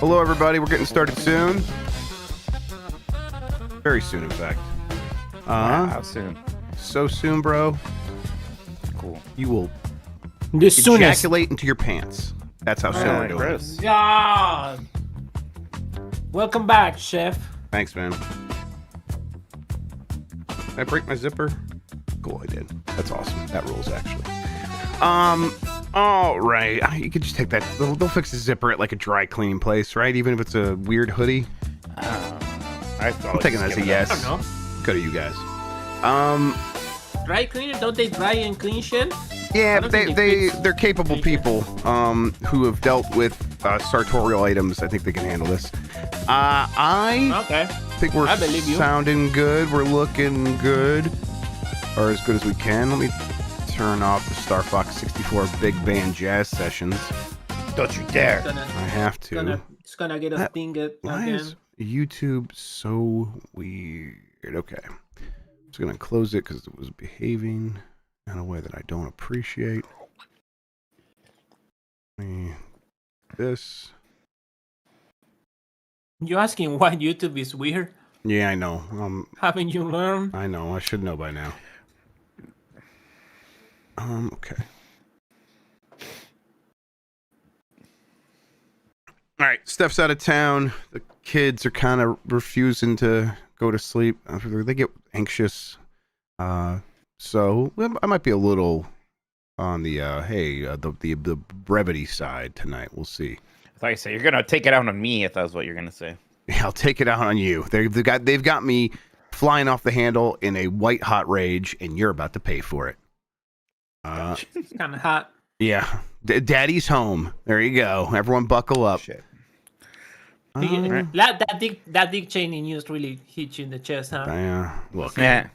Hello, everybody. We're getting started soon. Very soon, in fact. How soon? So soon, bro. Cool. You will The soonest. ejaculate into your pants. That's how soon we're doing it. Gross. God. Welcome back, Chef. Thanks, man. Did I break my zipper? Cool, I did. That's awesome. That rules, actually. All right. You could just take that. They'll fix the zipper at like a dry cleaning place, right? Even if it's a weird hoodie. I thought I'm taking that as a yes. I don't know. Go to you guys. Dry cleaner? Don't they dry and clean shit? Yeah, I but don't think they're capable people who have dealt with sartorial items. I think they can handle this. I Okay. think we're I believe you. sounding good. We're looking good, or as good as we can. Let me turn off the Star Fox 64 Big Band Jazz Sessions. Don't you dare. I have to. It's gonna get us dinged Why again. is YouTube so weird? Okay. I'm just going to close it because it was behaving in a way that I don't appreciate. This. You asking why YouTube is weird? Yeah, I know. Haven't you learned? I know. I should know by now. Okay. All right, Steph's out of town. The kids are kind of refusing to go to sleep. They get anxious. So I might be a little on the the brevity side tonight. We'll see. I thought you said you're gonna take it out on me. If that was what you're gonna say. Yeah, I'll take it out on you. They've got me flying off the handle in a white hot rage, and you're about to pay for it. It's kind of hot. Yeah, Daddy's home. There you go. Everyone, buckle up. Shit. That dick chain in use really hit you in the chest, huh? Yeah. Look, Yeah.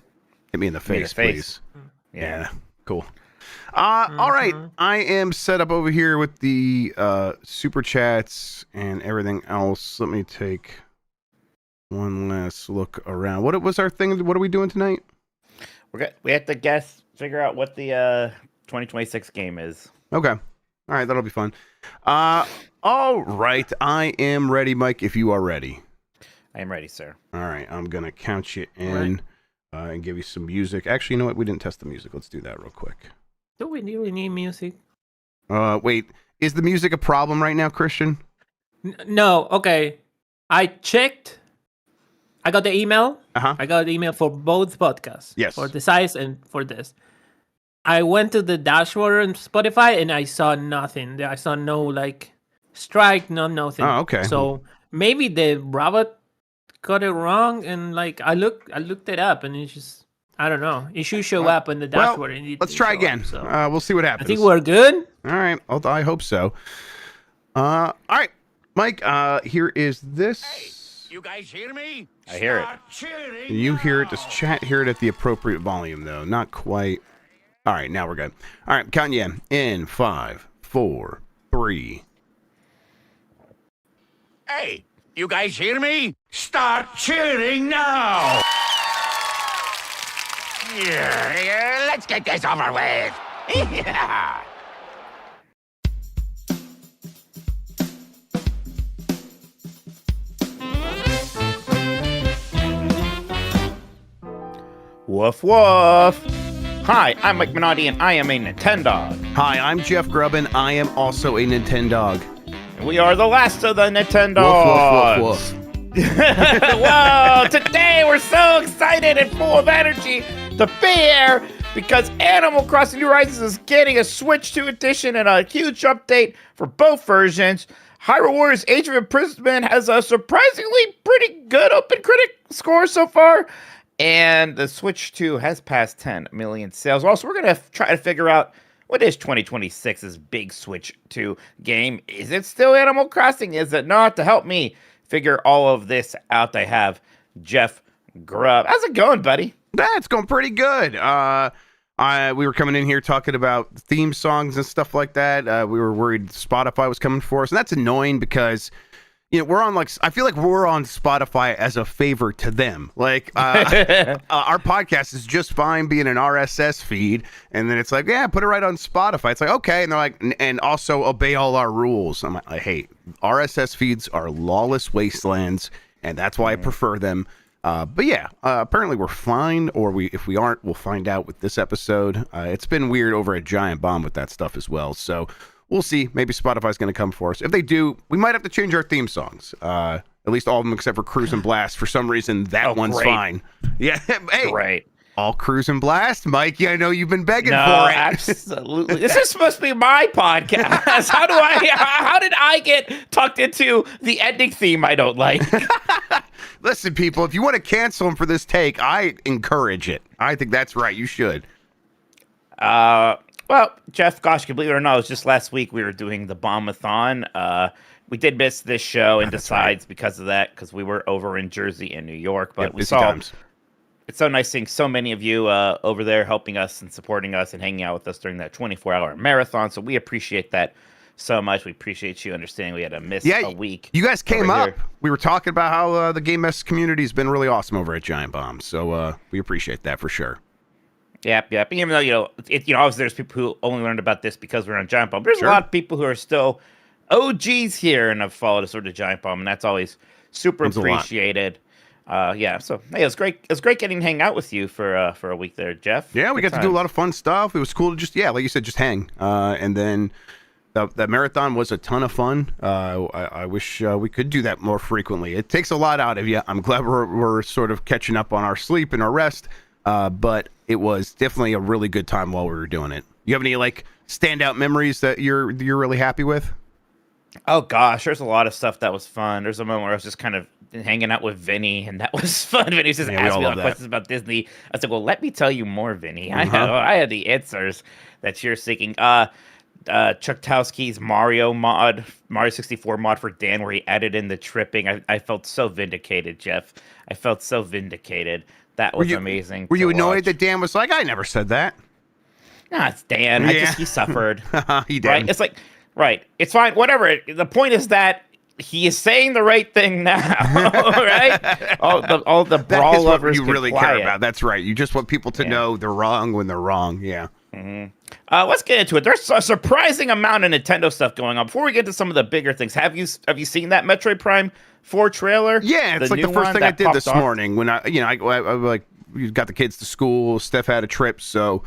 hit me in the face, please. Yeah. Cool. All right. I am set up over here with the super chats and everything else. Let me take one last look around. What was our thing? What are we doing tonight? We have to figure out what the 2026 game is. Okay. All right. That'll be fun. All right. I am ready, Mike, if you are ready. I am ready, sir. All right. I'm going to count you in and give you some music. Actually, you know what? We didn't test the music. Let's do that real quick. Do we really need music? Wait. Is the music a problem right now, Christian? No. Okay. I checked. I got the email. Uh-huh. I got the email for both podcasts. Yes. For the size and for this. I went to the dashboard on Spotify and I saw nothing. I saw no strike, no nothing. Oh, okay. So maybe the robot got it wrong, and I looked it up, and it's just I don't know. It should show up in the dashboard. Well, and it let's didn't try show again. up, so. We'll see what happens. I think we're good. All right. I hope so. All right, Mike. Here is this. Hey, you guys hear me? I hear it. Start cheering You hear it. now. Does chat hear it at the appropriate volume though? Not quite. All right, now we're good. All right, counting you in 5, 4, 3. Hey, you guys hear me? Start cheering now. Yeah, let's get this over with. Yeah. Woof woof. Hi, I'm Mike Minotti, and I am a Nintendog. Hi, I'm Jeff Grubb, and I am also a Nintendog. And we are the last of the Nintendogs. Woof, woof, woof, woof. Whoa! Today we're so excited and full of energy to be here because Animal Crossing New Horizons is getting a Switch 2 edition and a huge update for both versions. Hyrule Warriors Age of Imprisonment has a surprisingly pretty good open critic score so far. And the Switch 2 has passed 10 million sales. Also, we're going to try to figure out what is 2026's big Switch 2 game. Is it still Animal Crossing? Is it not? To help me figure all of this out, I have Jeff Grubb. How's it going, buddy? That's going pretty good. We were coming in here talking about theme songs and stuff like that. We were worried Spotify was coming for us, and that's annoying because, we're on I feel like we're on Spotify as a favor to them. Like our podcast is just fine being an RSS feed, and then it's like, yeah, put it right on Spotify. It's like, okay, and they're like, and also obey all our rules. I'm like, hey, RSS feeds are lawless wastelands, and that's why I prefer them. But yeah, apparently we're fine, or if we aren't, we'll find out with this episode. It's been weird over at Giant Bomb with that stuff as well, so we'll see. Maybe Spotify's going to come for us. If they do, we might have to change our theme songs. At least all of them except for Cruise and Blast. For some reason, that one's great. fine. Yeah, hey, Right. all Cruise and Blast, Mikey. I know you've been begging No, for it. absolutely. This is supposed to be my podcast. How did I get tucked into the ending theme I don't like? Listen, people, if you want to cancel them for this take, I encourage it. I think that's right. You should. Well, Jeff, gosh, believe it or not, it was just last week we were doing the Bombathon. We did miss this show and decides because of that, because we were over in Jersey and New York. But we saw times. It's so nice seeing so many of you over there helping us and supporting us and hanging out with us during that 24-hour marathon. So we appreciate that so much. We appreciate you understanding we had to miss a week. You guys came over up. here. We were talking about how the Game Mess community has been really awesome over at Giant Bomb. So we appreciate that for sure. Yep. And even though, obviously there's people who only learned about this because we're on Giant Bomb. There's a lot of people who are still OGs here and have followed us sort of Giant Bomb, and that's always super appreciated. So hey, it was great. It was great getting to hang out with you for a week there, Jeff. Yeah, we got to do a lot of fun stuff. It was cool to just, like you said, just hang. And then that marathon was a ton of fun. I wish we could do that more frequently. It takes a lot out of you. I'm glad we're sort of catching up on our sleep and our rest. But it was definitely a really good time while we were doing it. You have any standout memories that you're really happy with? Oh gosh, there's a lot of stuff that was fun. There's a moment where I was just kind of hanging out with Vinny, and that was fun. Vinny was just asking me a lot of questions about Disney. I said, "Well, let me tell you more, Vinny. I had the answers that you're seeking." Chuktowski's Mario 64 mod for Dan, where he added in the tripping. I felt so vindicated, Jeff. I felt so vindicated. That was amazing. Were you annoyed that Dan was like, I never said that? Nah, it's Dan. He suffered. He did. Right? It's like, right. It's fine. Whatever. The point is that he is saying the right thing now. Right? All the brawl lovers you really care about. That's right. You just want people to know they're wrong when they're wrong. Yeah. Mm-hmm. Let's get into it. There's a surprising amount of Nintendo stuff going on. Before we get to some of the bigger things, have you seen that Metroid Prime 4 trailer? Yeah, it's like the first thing I did this morning when I got the kids to school. Steph had a trip, so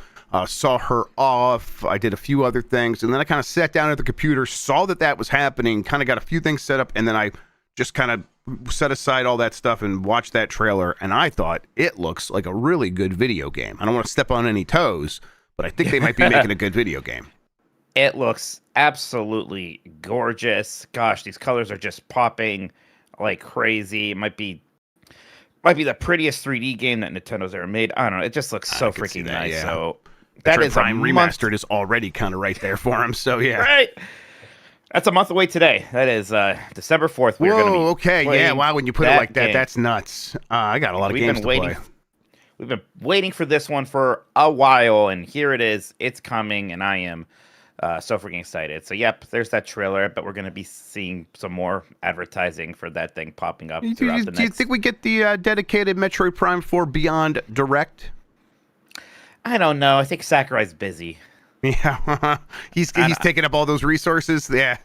saw her off. I did a few other things, and then I kind of sat down at the computer, saw that was happening, kind of got a few things set up, and then I just kind of set aside all that stuff and watched that trailer, and I thought it looks like a really good video game. I don't want to step on any toes, but I think they might be making a good video game. It looks absolutely gorgeous. Gosh, these colors are just popping like crazy. It might be the prettiest 3D game that Nintendo's ever made. I don't know. It just looks so freaking nice. Yeah. So that is Prime Remastered is already kind of right there for him. So yeah, right. That's a month away today. That is December 4th. Whoa, okay, yeah. Wow, when you put it like that, that's nuts. I got a lot of games to play. We've been waiting for this one for a while, and here it is. It's coming, and I am so freaking excited. So, yep, there's that trailer, but we're going to be seeing some more advertising for that thing popping up throughout the next... Do you think we get the dedicated Metroid Prime 4 Beyond Direct? I don't know. I think Sakurai's busy. Yeah, he's taking up all those resources. Yeah.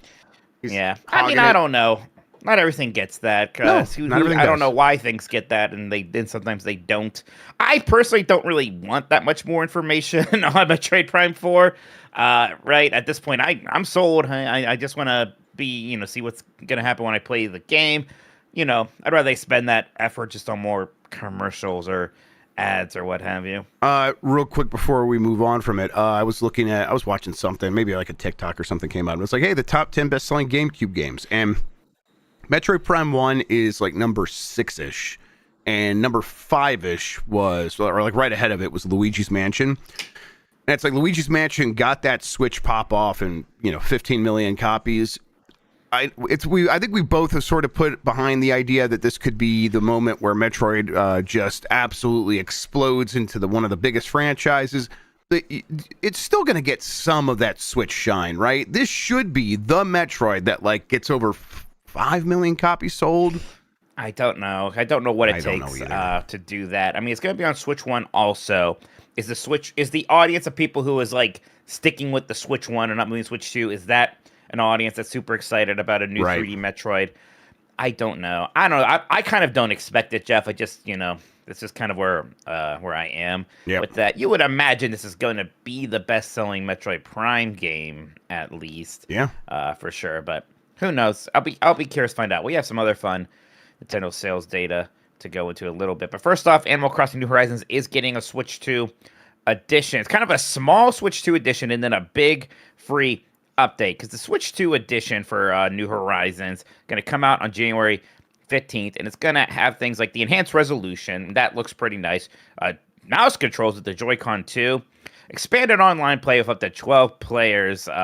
I mean, I don't know. Not everything gets that. I don't know why things get that, and sometimes they don't. I personally don't really want that much more information on Metroid Prime 4. Right at this point, I'm sold. I just want to be, see what's gonna happen when I play the game. I'd rather they spend that effort just on more commercials or ads or what have you. Real quick before we move on from it, I was watching something, maybe like a TikTok or something came out, and it's like, hey, the top 10 best-selling GameCube games, and Metroid Prime 1 is like number 6-ish, and number 5-ish was, or like right ahead of it was Luigi's Mansion. And it's like Luigi's Mansion got that Switch pop off in 15 million copies. I think we both have sort of put behind the idea that this could be the moment where Metroid just absolutely explodes into one of the biggest franchises. It's still going to get some of that Switch shine, right? This should be the Metroid that gets over 5 million copies sold. I don't know. I don't know what it I don't takes know either. to do that. I mean, it's going to be on Switch 1 also. Is the audience of people who is like sticking with the Switch 1 and not moving to Switch 2, is that an audience that's super excited about a new Right. 3D Metroid? I don't know. I don't know. I kind of don't expect it, Jeff. I just, this is kind of where I am with that. You would imagine this is going to be the best-selling Metroid Prime game, at least. Yeah. For sure. But who knows? I'll be curious to find out. We have some other fun Nintendo sales data to go into a little bit. But first off, Animal Crossing New Horizons is getting a Switch 2 edition. It's kind of a small Switch 2 edition and then a big free update, because the Switch 2 edition for New Horizons going to come out on January 15th, and it's going to have things like the enhanced resolution. That looks pretty nice. Mouse controls with the Joy-Con 2. Expanded online play with up to 12 players. There's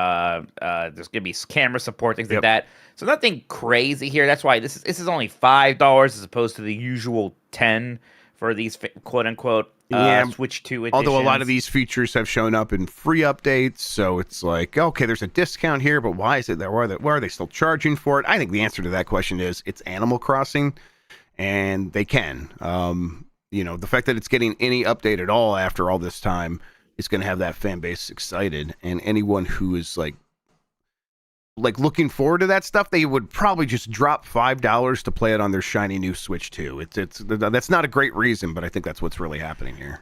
going to be camera support, things like that. So nothing crazy here. That's why this is only $5 as opposed to the usual $10 for these quote-unquote Switch 2 editions. Although a lot of these features have shown up in free updates, so it's like, okay, there's a discount here, but why is it there? Why are they still charging for it? I think the answer to that question is it's Animal Crossing, and they can. The fact that it's getting any update at all after all this time is going to have that fan base excited, and anyone who is like looking forward to that stuff, they would probably just drop $5 to play it on their shiny new Switch 2. That's not a great reason, but I think that's what's really happening here.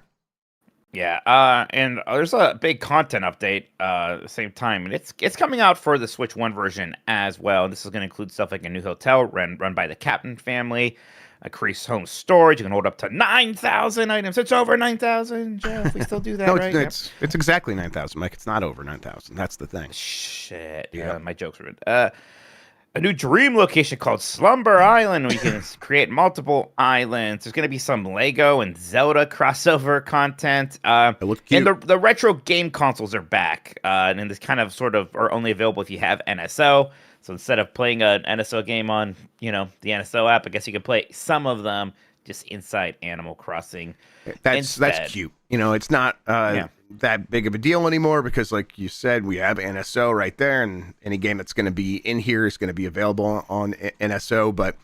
Yeah, and there's a big content update at the same time, and it's coming out for the Switch 1 version as well. This is going to include stuff like a new hotel run by the Captain family, increased home storage. You can hold up to 9,000 items. It's over 9,000, Jeff. We still do that, No, right? it's exactly 9,000, Mike. It's not over 9,000. That's the thing. Shit. Yeah. My jokes were a new dream location called Slumber Island, where you can create multiple islands. There's going to be some Lego and Zelda crossover content. It looks cute. And the retro game consoles are back. And this kind of sort of are only available if you have NSO. So instead of playing an NSO game on, the NSO app, I guess you can play some of them just inside Animal Crossing. That's cute. It's not that big of a deal anymore because, like you said, we have NSO right there, and any game that's going to be in here is going to be available on NSO. But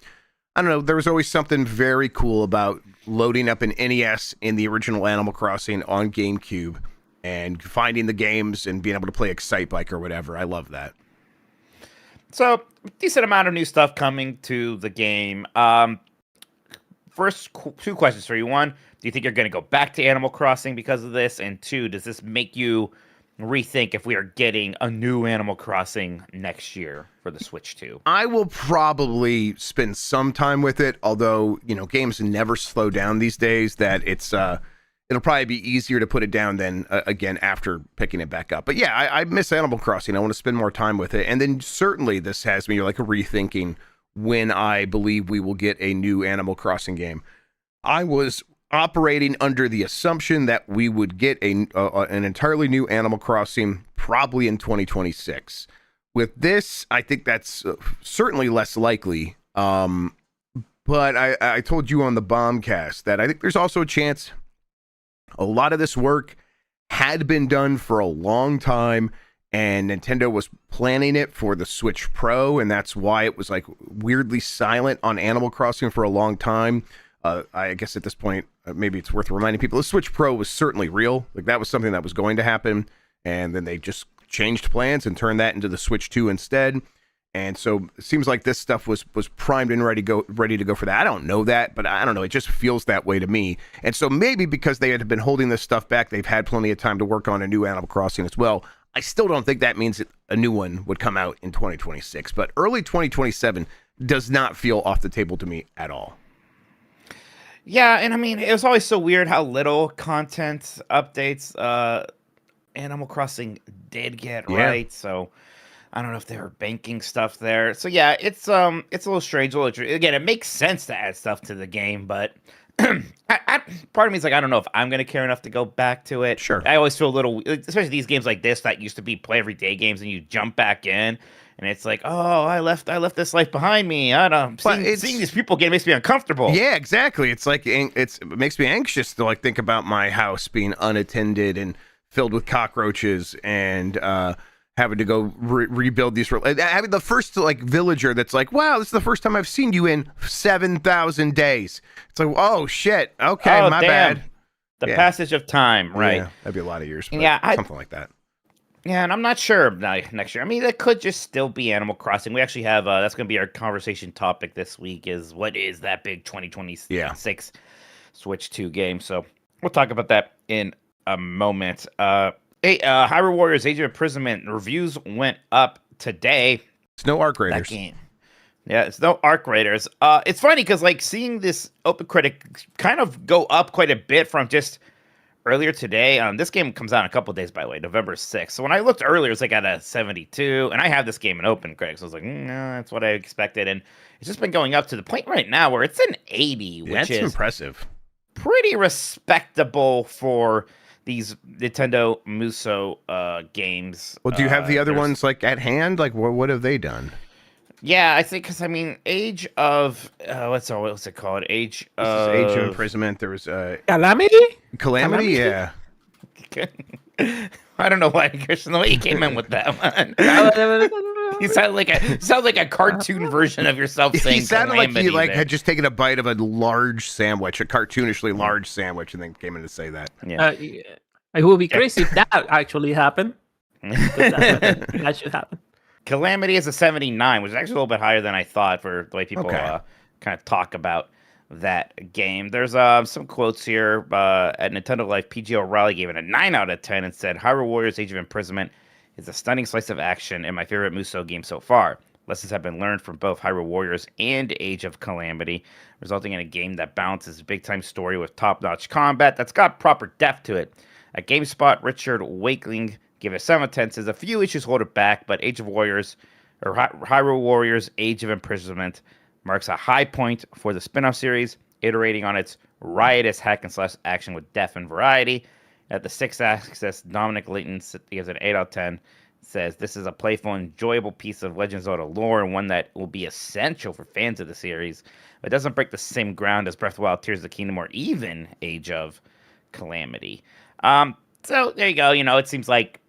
I don't know. There was always something very cool about loading up an NES in the original Animal Crossing on GameCube and finding the games and being able to play Excite Bike or whatever. I love that. So, decent amount of new stuff coming to the game. First, two questions for you. One, do you think you're going to go back to Animal Crossing because of this? And two, does this make you rethink if we are getting a new Animal Crossing next year for the Switch 2? I will probably spend some time with it, although, games never slow down these days, that it'll probably be easier to put it down than, again, after picking it back up. But yeah, I miss Animal Crossing. I want to spend more time with it. And then certainly this has me like a rethinking when I believe we will get a new Animal Crossing game. I was operating under the assumption that we would get an entirely new Animal Crossing probably in 2026. With this, I think that's certainly less likely. But I told you on the Bombcast that I think there's also a chance a lot of this work had been done for a long time, and Nintendo was planning it for the Switch Pro, and that's why it was like weirdly silent on Animal Crossing for a long time. I guess at this point, maybe it's worth reminding people the Switch Pro was certainly real. Like that was something that was going to happen, and then they just changed plans and turned that into the Switch 2 instead. And so it seems like this stuff was primed and ready to go for that. I don't know that, but I don't know. It just feels that way to me. And so maybe because they had been holding this stuff back, they've had plenty of time to work on a new Animal Crossing as well. I still don't think that means that a new one would come out in 2026, but early 2027 does not feel off the table to me at all. Yeah, and I mean, it was always so weird how little content updates Animal Crossing did get, right? So I don't know if they were banking stuff there. So yeah, it's a little strange. Again, it makes sense to add stuff to the game, but part of me is like, I don't know if I'm going to care enough to go back to it. Sure. I always feel a little, especially these games like this that used to be play every day games, and you jump back in, and it's like, oh, I left this life behind me. I don't know. Seeing these people again makes me uncomfortable. Yeah, exactly. It's like it makes me anxious to like think about my house being unattended and filled with cockroaches and having to go rebuild these. Having the first like villager that's like, wow, this is the first time I've seen you in 7,000 days. It's like, oh shit, okay, Oh, my damn. bad. The Yeah. passage of time, right? Yeah, that'd be a lot of years. But Yeah, something like that. Yeah, and I'm not sure next year. I mean, that could just still be Animal Crossing. We actually have that's going to be our conversation topic this week. Is what is that big 2026 Switch 2 game? So we'll talk about that in a moment. Hyrule Warriors: Age of Imprisonment reviews went up today. It's no Arc That Raiders. game. Yeah, it's no Arc Raiders. It's funny because like seeing this Open Critic kind of go up quite a bit from just earlier today. This game comes out in a couple days, by the way, November 6th. So when I looked earlier, it's like at a 72, and I have this game in Open Critic, so I was like, that's what I expected, and it's just been going up to the point right now where it's an 80, which That's is impressive. pretty respectable for these Nintendo Muso games. Well, do you have the other there's- ones like at hand? Like, what have they done? Yeah, I think because I mean, Age of what's it called? This is Age of Imprisonment. There was Calamity? Calamity. Calamity? Yeah. I don't know why, Christian, the way you came in with that one. You sound like a cartoon version of yourself saying He sounded like he Calamity like there. had just taken a bite of a large sandwich, a cartoonishly large sandwich, and then came in to say that. Yeah. It would be crazy if that actually happened. That should happen. Calamity is a 79, which is actually a little bit higher than I thought for the way people Okay. kind of talk about that game. There's some quotes here. At Nintendo Life, PG O'Reilly gave it a 9 out of 10 and said, Hyrule Warriors Age of Imprisonment is a stunning slice of action and my favorite Muso game so far. Lessons have been learned from both Hyrule Warriors and Age of Calamity, resulting in a game that balances a big-time story with top-notch combat that's got proper depth to it. At GameSpot, Richard Wakeling gave it a 7 out of 10, says a few issues hold it back, but Hyrule Warriors Age of Imprisonment marks a high point for the spin-off series, iterating on its riotous hack-and-slash action with depth and variety. At the 6th Axis, Dominic Layton gives it an 8 out of 10, says this is a playful, enjoyable piece of Legend of Zelda lore and one that will be essential for fans of the series. It doesn't break the same ground as Breath of the Wild, Tears of the Kingdom, or even Age of Calamity. So there you go. You know, it seems like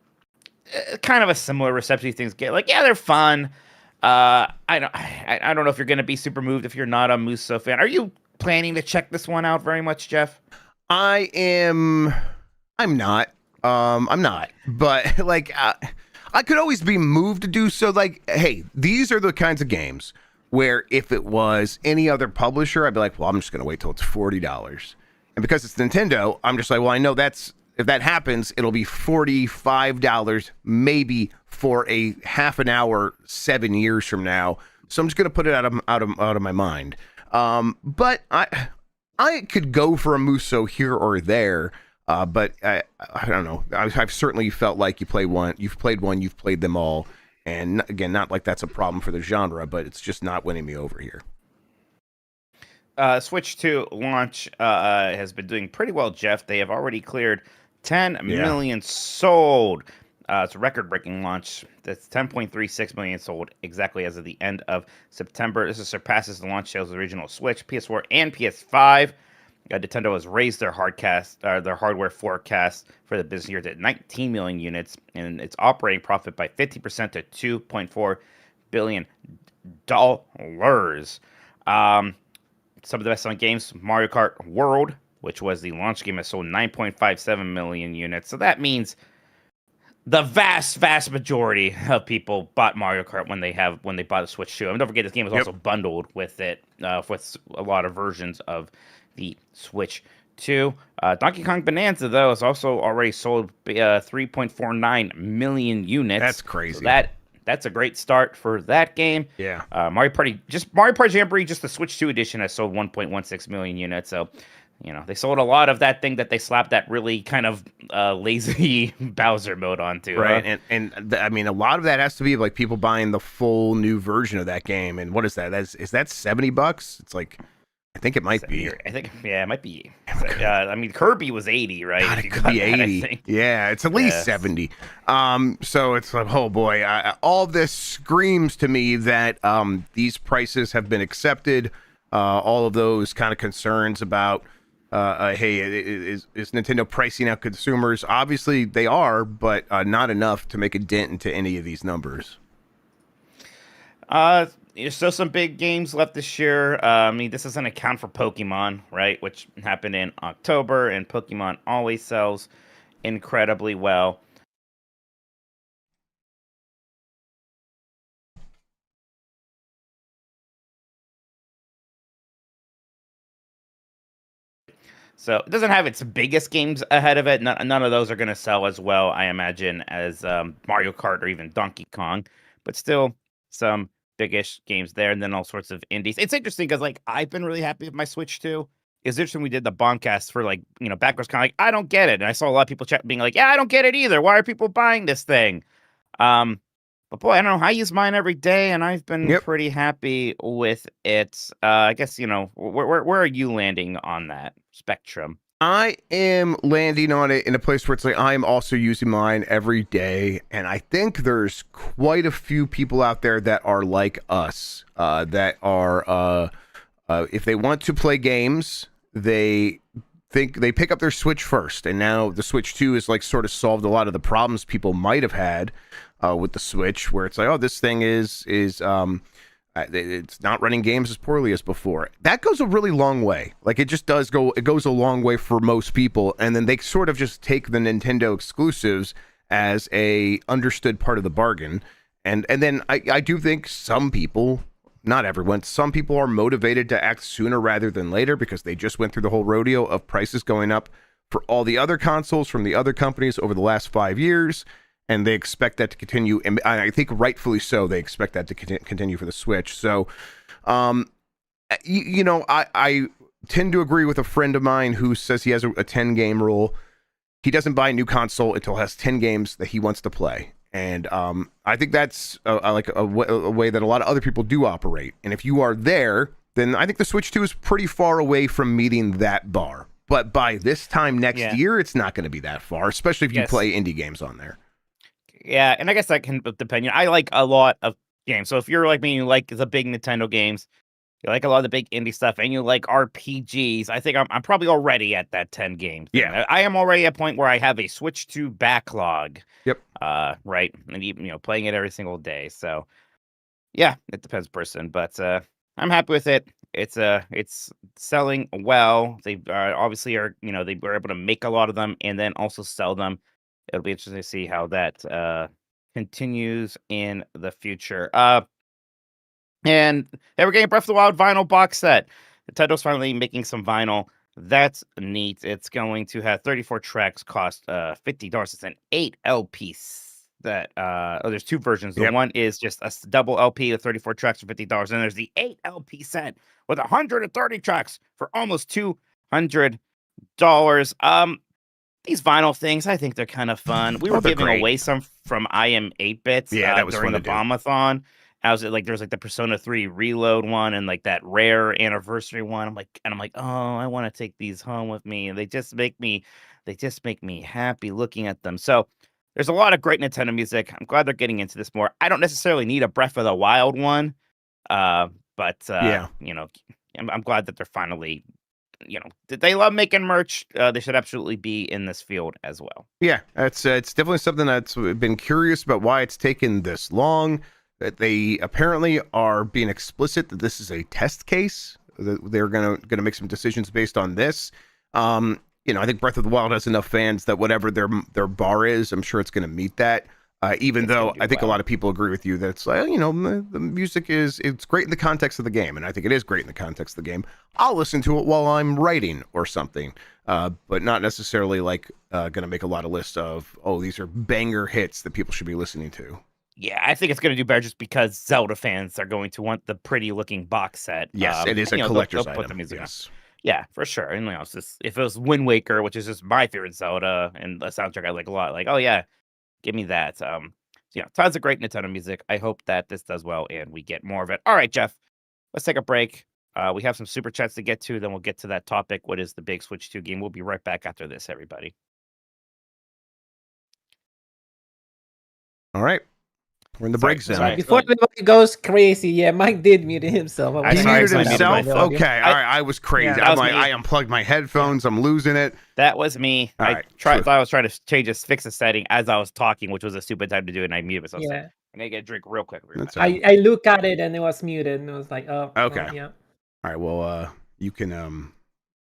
kind of a similar reception things get. Like, yeah, they're fun. I don't know if you're going to be super moved if you're not a Muso fan. Are you planning to check this one out very much, Jeff? I'm not. I'm not. But like, I could always be moved to do so. Like, hey, these are the kinds of games where if it was any other publisher, I'd be like, well, I'm just going to wait till it's $40. And because it's Nintendo, I'm just like, well, I know if that happens, it'll be $45 maybe for a half an hour 7 years from now. So I'm just going to put it out of my mind. But I could go for a Muso here or there. But I don't know. I've certainly felt like you've played one, you've played them all. And again, not like that's a problem for the genre, but it's just not winning me over here. Switch 2 launch has been doing pretty well, Jeff. They have already cleared 10 million sold. It's a record-breaking launch. That's 10.36 million sold exactly as of the end of September. This surpasses the launch sales of the original Switch, PS4, and PS5. Nintendo has raised their hardware forecast for the business year to 19 million units, and its operating profit by 50% to $2.4 billion. Some of the best-selling games, Mario Kart World, which was the launch game, has sold 9.57 million units. So that means the vast majority of people bought Mario Kart when they bought the Switch 2. And don't forget, this game was also bundled with it, with a lot of versions of the Switch 2. Donkey Kong Bonanza, though, has also already sold 3.49 million units. That's crazy. So that's a great start for that game. Yeah. Mario Party Jamboree, just the Switch 2 edition, has sold 1.16 million units. So, you know, they sold a lot of that thing that they slapped that really kind of lazy Bowser mode onto. Right. I mean, a lot of that has to be like people buying the full new version of that game. And what is that? Is that $70? It's like, I think it might be. I think, yeah, it might be. I mean, Kirby was 80, right? God, it could be 80. Yeah, it's at least 70. So it's like, oh boy, all this screams to me that these prices have been accepted. All of those kind of concerns about hey, is Nintendo pricing out consumers? Obviously, they are, but not enough to make a dent into any of these numbers. There's still some big games left this year. I mean, this doesn't account for Pokemon, right? Which happened in October, and Pokemon always sells incredibly well. So it doesn't have its biggest games ahead of it. None of those are going to sell as well, I imagine, as Mario Kart or even Donkey Kong. But still, some biggish games there, and then all sorts of indies. It's interesting because, like, I've been really happy with my Switch too. It's interesting we did the Bombcast for, like, backwards kind of like, I don't get it. And I saw a lot of people being like, yeah, I don't get it either. Why are people buying this thing? But boy, I don't know. I use mine every day, and I've been pretty happy with it. I guess, where are you landing on that spectrum? I am landing on it in a place where it's like I am also using mine every day, and I think there's quite a few people out there that are like us, that are, if they want to play games, they think they pick up their Switch first, and now the Switch 2 is like sort of solved a lot of the problems people might have had with the Switch, where it's like, oh, this thing is it's not running games as poorly as before. That goes a really long way. Like, it just does go. It goes a long way for most people, and then they sort of just take the Nintendo exclusives as a understood part of the bargain. And then I do think some people, not everyone, some people are motivated to act sooner rather than later because they just went through the whole rodeo of prices going up for all the other consoles from the other companies over the last 5 years. And they expect that to continue, and I think rightfully so. They expect that to continue for the Switch. So, I tend to agree with a friend of mine who says he has a 10 game rule. He doesn't buy a new console until it has 10 games that he wants to play, and I think that's a way that a lot of other people do operate. And if you are there, then I think the Switch 2 is pretty far away from meeting that bar. But by this time next year, it's not going to be that far, especially if you play indie games on there. Yeah, and I guess that can depend. I like a lot of games. So if you're like me, you like the big Nintendo games, you like a lot of the big indie stuff, and you like RPGs, I think I'm probably already at that 10 game thing. Yeah. I am already at a point where I have a Switch 2 backlog. Yep. Right, and even playing it every single day. So yeah, it depends person, but I'm happy with it. It's selling well. They obviously are, they were able to make a lot of them and then also sell them. It'll be interesting to see how that continues in the future. And we're getting Breath of the Wild vinyl box set. Nintendo's finally making some vinyl. That's neat. It's going to have 34 tracks, cost $50. It's an 8 LP. There's two versions. The one is just a double LP with 34 tracks for $50, and there's the 8 LP set with 130 tracks for almost $200. These vinyl things, I think they're kind of fun. We were giving away some from I Am 8-Bits that was during the Bombathon. There's like the Persona 3 Reload one and like that rare anniversary one. I'm like, oh, I want to take these home with me. And they just make me happy looking at them. So there's a lot of great Nintendo music. I'm glad they're getting into this more. I don't necessarily need a Breath of the Wild one. I'm glad that they're finally, they love making merch. They should absolutely be in this field as well. Yeah, it's definitely something that's been curious about why it's taken this long. That they apparently are being explicit that this is a test case. That they're gonna make some decisions based on this. I think Breath of the Wild has enough fans that whatever their bar is, I'm sure it's going to meet that. Even though I think a lot of people agree with you that it's like, the music it's great in the context of the game, and I think it is great in the context of the game. I'll listen to it while I'm writing or something, but not necessarily like going to make a lot of lists of, these are banger hits that people should be listening to. Yeah, I think it's going to do better just because Zelda fans are going to want the pretty looking box set. Yes, it is a collector's item. Put the music on. Yeah, for sure. And it's just, if it was Wind Waker, which is just my favorite Zelda and the soundtrack I like a lot, like, oh yeah, give me that. Tons of great Nintendo music. I hope that this does well and we get more of it. All right, Jeff, let's take a break. We have some super chats to get to, then we'll get to that topic. What is the big Switch 2 game? We'll be right back after this, everybody. All right. We're in the break zone. sorry. Before everybody goes crazy, yeah, Mike did mute himself. I He sorry, muted sorry, himself? muted myself. Okay, all right. I was crazy. Yeah, that I'm was like, me. I unplugged my headphones. I'm losing it. That was me. All I right, thought I was trying to fix a setting as I was talking, which was a stupid time to do it, and I muted myself. So Yeah. I'm gonna get a drink real quick. That's all right. I look at it and it was muted and it was like, oh, Okay. yeah. All right, well, you can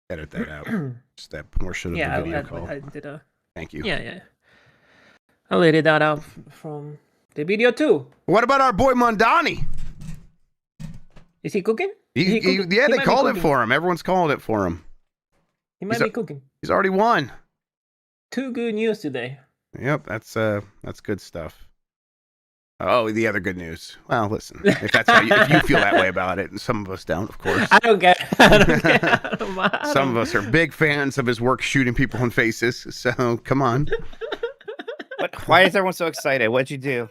edit that out. Just that portion of Yeah, the video call. I did a. Thank you. Yeah. I laid it out from the video too. What about our boy Mondani? Is he cooking? Yeah, He they might be called it cooking. for him. Everyone's calling it for him. He might He's be cooking. He's already won. 2 good news today. Yep, that's good stuff. Oh, the other good news. Well, listen, if that's how if you feel that way about it, and some of us don't, of course. I don't care. I don't care. Some of us are big fans of his work shooting people in faces. So come on. Why is everyone so excited? What'd you do?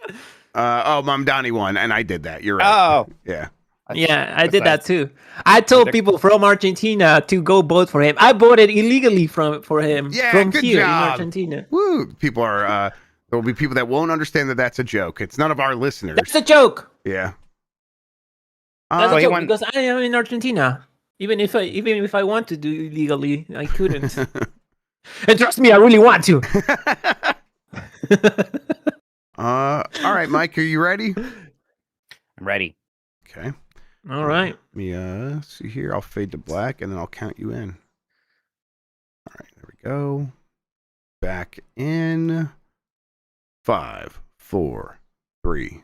Mamdani won, and I did that. You're right. Oh, Yeah. Yeah, I did that too. I told people from Argentina to go vote for him. I voted illegally for him Yeah, from good here job. in Argentina. Woo! People are. There will be people that won't understand that that's a joke. It's none of our listeners. That's a joke. Yeah. That's So a he joke won- because I am in Argentina. Even if I want to do illegally, I couldn't. And trust me, I really want to. All right, Mike, are you ready? I'm ready. Okay. All right. Let me see here. I'll fade to black and then I'll count you in. All right, there we go. Back in 5, 4, 3.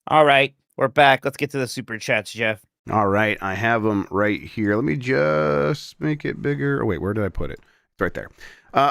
All right, we're back. Let's get to the super chats, Jeff. All right, I have them right here. Let me just make it bigger. Oh, wait, where did I put it? It's right there.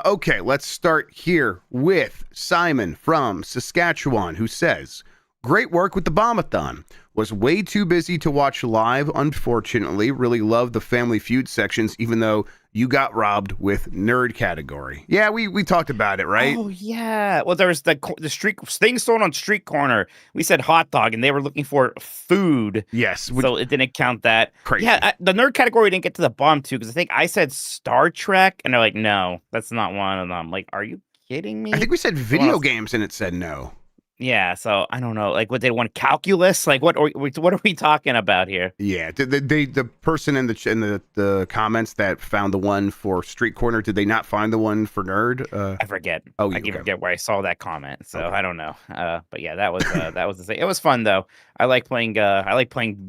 Okay, let's start here with Simon from Saskatchewan, who says, great work with the Bombathon. Was way too busy to watch live, unfortunately. Really loved the Family Feud sections, even though you got robbed with nerd category. Yeah, we talked about it, right? Oh yeah. Well, there was the street thing sold on street corner. We said hot dog, and they were looking for food. Yes. So it didn't count that. Crazy. Yeah, the nerd category didn't get to the bottom too because I think I said Star Trek, and they're like, no, that's not one of them. Like, are you kidding me? I think we said video games, and it said no. Yeah, so I don't know. Like, what they want calculus? Like, what are we talking about here? Yeah, the person in the comments that found the one for street corner, did they not find the one for nerd? I forget. Oh, I can okay. forget where I saw that comment. So Okay. I don't know. But yeah, that was the thing. It was fun though. I like playing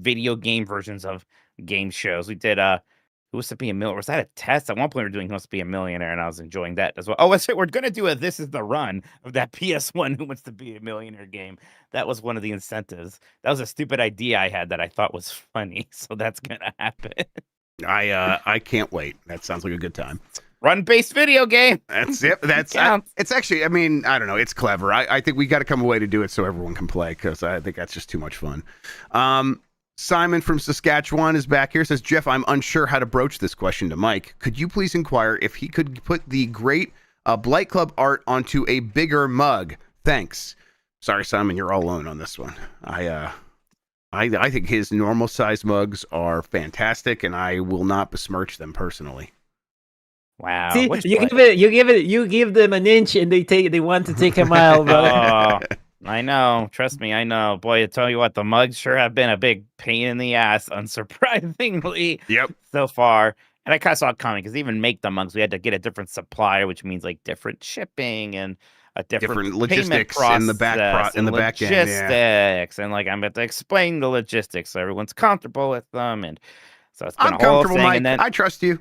video game versions of game shows. We did Who Wants to Be a Millionaire? Was that a test? At one point we were doing Who Wants to Be a Millionaire, and I was enjoying that as well. Oh, that's right. We're gonna do a This Is the Run of that PS1 Who Wants to Be a Millionaire game. That was one of the incentives. That was a stupid idea I had that I thought was funny. So that's gonna happen. I can't wait. That sounds like a good time. Run-based video game. That's it. It's actually, I mean, I don't know. It's clever. I think we got to come away to do it so everyone can play because I think that's just too much fun. Simon from Saskatchewan is back here. Says, Jeff, I'm unsure how to broach this question to Mike. Could you please inquire if he could put the great Blight Club art onto a bigger mug? Thanks. Sorry, Simon, you're all alone on this one. I think his normal size mugs are fantastic, and I will not besmirch them personally. Wow. See, Which you Blight? you give them an inch and they want to take a mile, brother. Oh, I know. Trust me, I know. Boy, I tell you what, the mugs sure have been a big pain in the ass, unsurprisingly. Yep. So far. And I kind of saw it coming because even make the mugs, we had to get a different supplier, which means like different shipping and a different logistics payment in the back process in the and back end. Yeah. logistics, and like I'm about to explain the logistics so everyone's comfortable with them, and so it's been I'm a whole comfortable, thing. Mike. And then I trust you.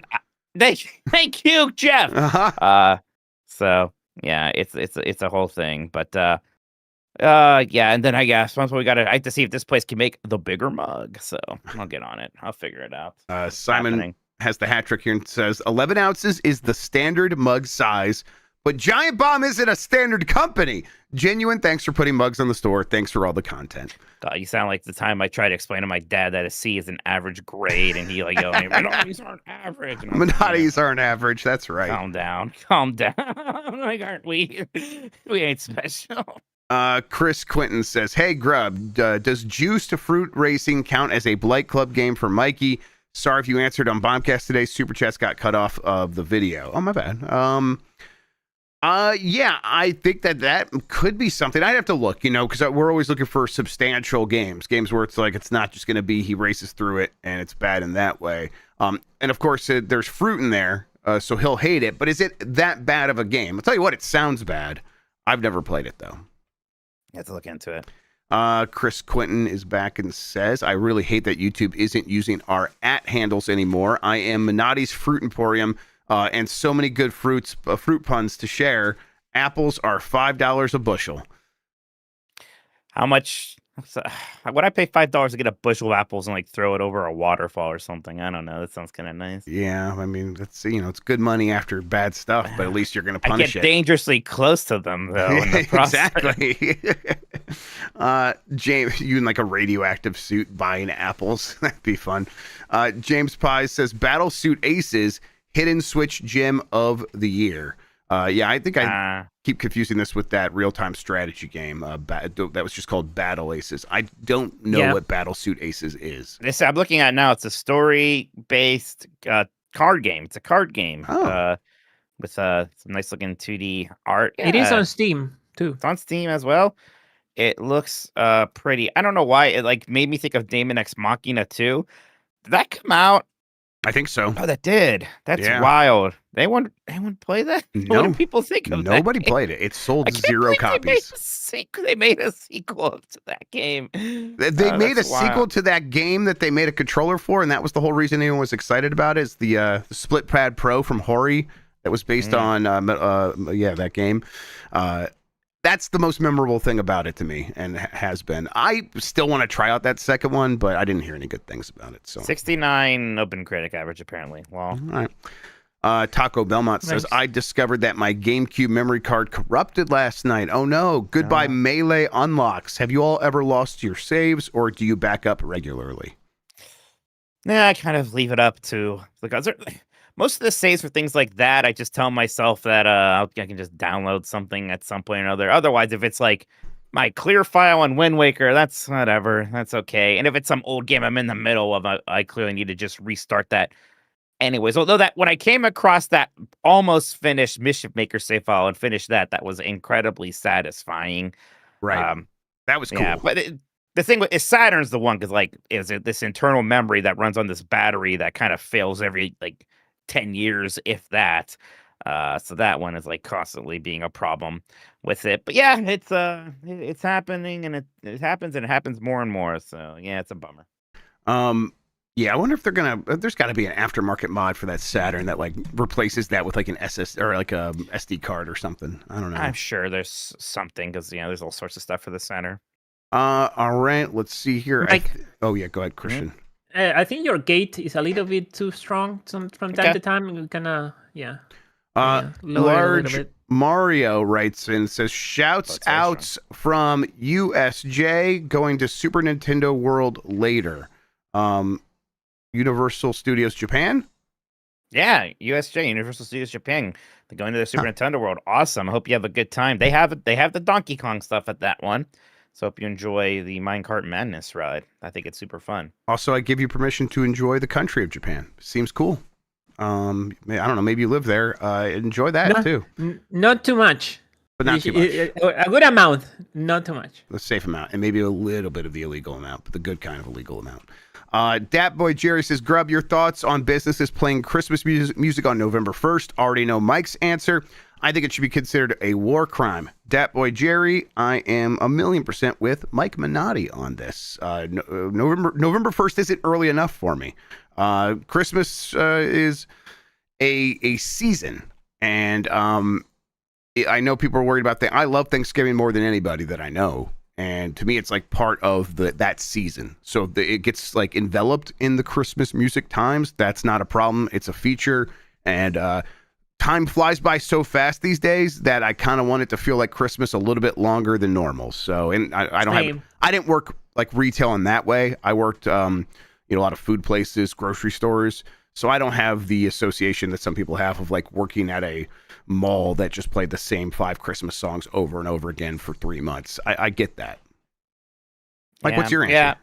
thank you, Jeff. Uh-huh. So yeah, it's a whole thing, but yeah, and then I guess once I have to see if this place can make the bigger mug. So I'll get on it. I'll figure it out. Simon Happening. has the hat trick here and says 11 ounces is the standard mug size, but Giant Bomb isn't a standard company. Genuine thanks for putting mugs on the store. Thanks for all the content. God, you sound like the time I tried to explain to my dad that a C is an average grade, and he like yelled at me, "Monotonies aren't average." And I was like, Monotonies aren't average. That's right. Calm down. Like, aren't we? We ain't special. Chris Quinton says, hey, Grubb, does Juice to Fruit Racing count as a Blight Club game for Mikey? Sorry if you answered on Bombcast today. Super Chats got cut off of the video. Oh, my bad. Yeah, I think that could be something. I'd have to look, because we're always looking for substantial games where it's like it's not just going to be he races through it and it's bad in that way. And of course, there's fruit in there, so he'll hate it. But is it that bad of a game? I'll tell you what, it sounds bad. I've never played it though. You have to look into it. Chris Quinton is back and says, I really hate that YouTube isn't using our @ handles anymore. I am Minotti's Fruit Emporium. And so many good fruit puns to share. Apples are $5 a bushel. How much? Would I pay $5 to get a bushel of apples and like throw it over a waterfall or something? I don't know. That sounds kind of nice. Yeah, I mean, that's it's good money after bad stuff, but at least you're going to punish I get dangerously close to them though. In the process. Exactly. James, you in like a radioactive suit buying apples. That'd be fun. James Pye says, Battle Suit Aces. Hidden Switch Gem of the Year. Yeah, I think I keep confusing this with that real-time strategy game that was just called Battle Aces. I don't know what Battle Suit Aces is. This I'm looking at now. It's a story-based card game. It's a card game with some nice-looking 2D art. It is on Steam, too. It's on Steam as well. It looks pretty. I don't know why. It like made me think of Daemon X Machina 2. Did that come out? I think so. Oh, that did. That's wild. Anyone play that? No. What do people think of that? Nobody played it. It sold 0 copies. They made a sequel to that game. They made a sequel to that game that they made a controller for, and that was the whole reason anyone was excited about it, is the Split Pad Pro from Hori that was based on that game. That's the most memorable thing about it to me, and has been. I still want to try out that second one, but I didn't hear any good things about it. So 69 open critic average, apparently. Well, all right. Taco Belmont says, I discovered that my GameCube memory card corrupted last night. Oh no. Goodbye Melee unlocks. Have you all ever lost your saves, or do you back up regularly? Yeah, I kind of leave it up to the guys. Most of the saves for things like that, I just tell myself that I can just download something at some point or another. Otherwise, if it's like my clear file on Wind Waker, that's whatever. That's okay. And if it's some old game I'm in the middle of, I clearly need to just restart that anyways. Although that when I came across that almost finished Mischief Maker save file and finished that was incredibly satisfying. Right. That was cool. Yeah, but the thing is Saturn's the one, because like is it this internal memory that runs on this battery that kind of fails every like 10 years, if that. So that one is like constantly being a problem with it. But yeah, it's happening, and it happens more and more. So yeah, it's a bummer. Yeah, I wonder if there's got to be an aftermarket mod for that Saturn that like replaces that with like an SS or like a SD card or something. I don't know. I'm sure there's something, because there's all sorts of stuff for the Saturn. All right, let's see here. Mike, oh yeah, go ahead, Christian. I think your gate is a little bit too strong from time to time. You can, lower it a Large little bit. Mario writes in, says, shouts outs from USJ going to Super Nintendo World later. Universal Studios Japan? Yeah, USJ, Universal Studios Japan. They're going to the Super Nintendo World. Awesome. I hope you have a good time. They have the Donkey Kong stuff at that one. So hope you enjoy the Minecart Madness ride. I think it's super fun. Also, I give you permission to enjoy the country of Japan. Seems cool. I don't know. Maybe you live there. Enjoy that too. Not too much. But not too much. A good amount, not too much. The safe amount, and maybe a little bit of the illegal amount, but the good kind of illegal amount. Dat Boy Jerry says, Grubb, your thoughts on businesses playing Christmas music on November 1st? Already know Mike's answer. I think it should be considered a war crime. Dat Boy Jerry, I am 1,000,000% with Mike Minotti on this. November 1st isn't early enough for me. Christmas is a season, and I know people are worried about that. I love Thanksgiving more than anybody that I know. And to me, it's like part of that season. So it gets like enveloped in the Christmas music times. That's not a problem. It's a feature. And time flies by so fast these days that I kind of want it to feel like Christmas a little bit longer than normal. So, and I didn't work like retail in that way. I worked, a lot of food places, grocery stores. So I don't have the association that some people have of like working at a mall that just played the same 5 Christmas songs over and over again for 3 months. I get that. Like, what's your answer? Yeah,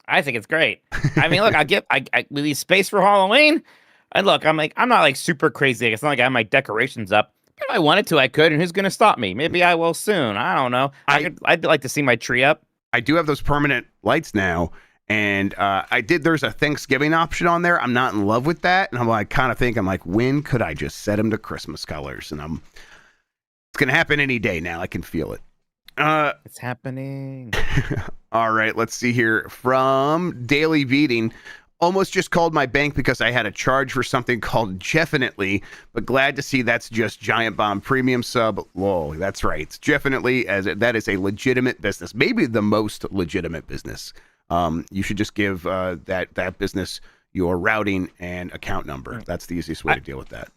I think it's great. I mean, look, I leave space for Halloween. And look, I'm not like super crazy. It's not like I have my decorations up, If I wanted to, I could, and who's going to stop me? Maybe I will soon. I don't know. I'd like to see my tree up. I do have those permanent lights now, and there's a Thanksgiving option on there. I'm not in love with that, and I'm like, when could I just set them to Christmas colors? And it's going to happen any day now. I can feel it. It's happening. All right, let's see here. From Daily Beating. Almost just called my bank because I had a charge for something called Definitely, but glad to see that's just Giant Bomb Premium sub. Whoa, that's right. It's Definitely, that is a legitimate business, maybe the most legitimate business. You should just give that business your routing and account number. That's the easiest way to deal with that.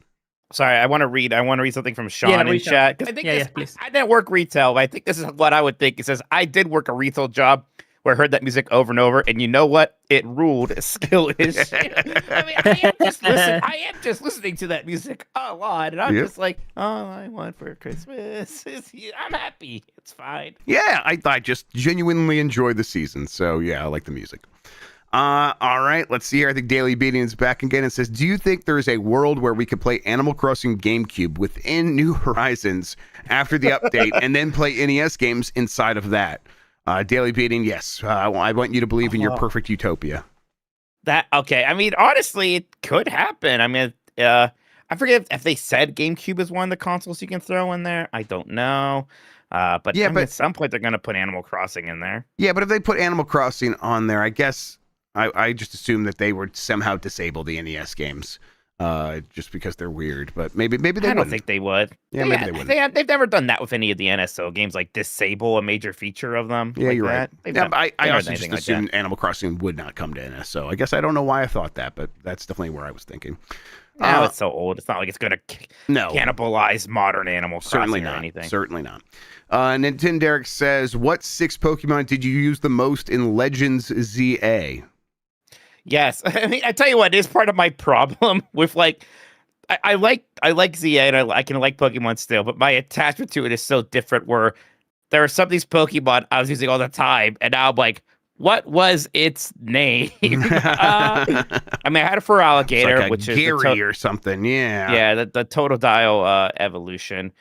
Sorry, I want to read something from Sean in chat. I think please. I didn't work retail, but I think this is what I would think. It says, I did work a retail job where I heard that music over and over, and you know what? It ruled. Skill is shit. I mean, I am just listening to that music a lot, and I'm just like, all I want for Christmas is you. I'm happy. It's fine. Yeah, I just genuinely enjoy the season, so yeah, I like the music. All right, let's see here. I think Daily Beating is back again and says, do you think there is a world where we could play Animal Crossing GameCube within New Horizons after the update and then play NES games inside of that? Daily Beating, yes. I want you to believe in your perfect utopia. Okay. I mean, honestly, it could happen. I mean, I forget if they said GameCube is one of the consoles you can throw in there. I don't know. But at some point they're going to put Animal Crossing in there. Yeah, but if they put Animal Crossing on there, I guess I just assume that they would somehow disable the NES games. Just because they're weird, but maybe they wouldn't. I don't think they would. Yeah, maybe they wouldn't. They've never done that with any of the NSO games, like disable a major feature of them. Yeah, like you're that. right. I also just assumed Animal Crossing would not come to NSO. I guess I don't know why I thought that, but that's definitely where I was thinking. Now it's so old. It's not like it's going to cannibalize modern Animal Crossing Certainly or not. anything. Certainly not. Nintendogs says, what 6 Pokemon did you use the most in Legends ZA? Yes. I mean, I tell you what, it is part of my problem with I like ZA and I can like Pokemon still, but my attachment to it is so different where there are some of these Pokemon I was using all the time, and now I'm like, what was its name? I mean, I had a Feraligatr, which is Gary or something, yeah. Yeah, the Totodile evolution.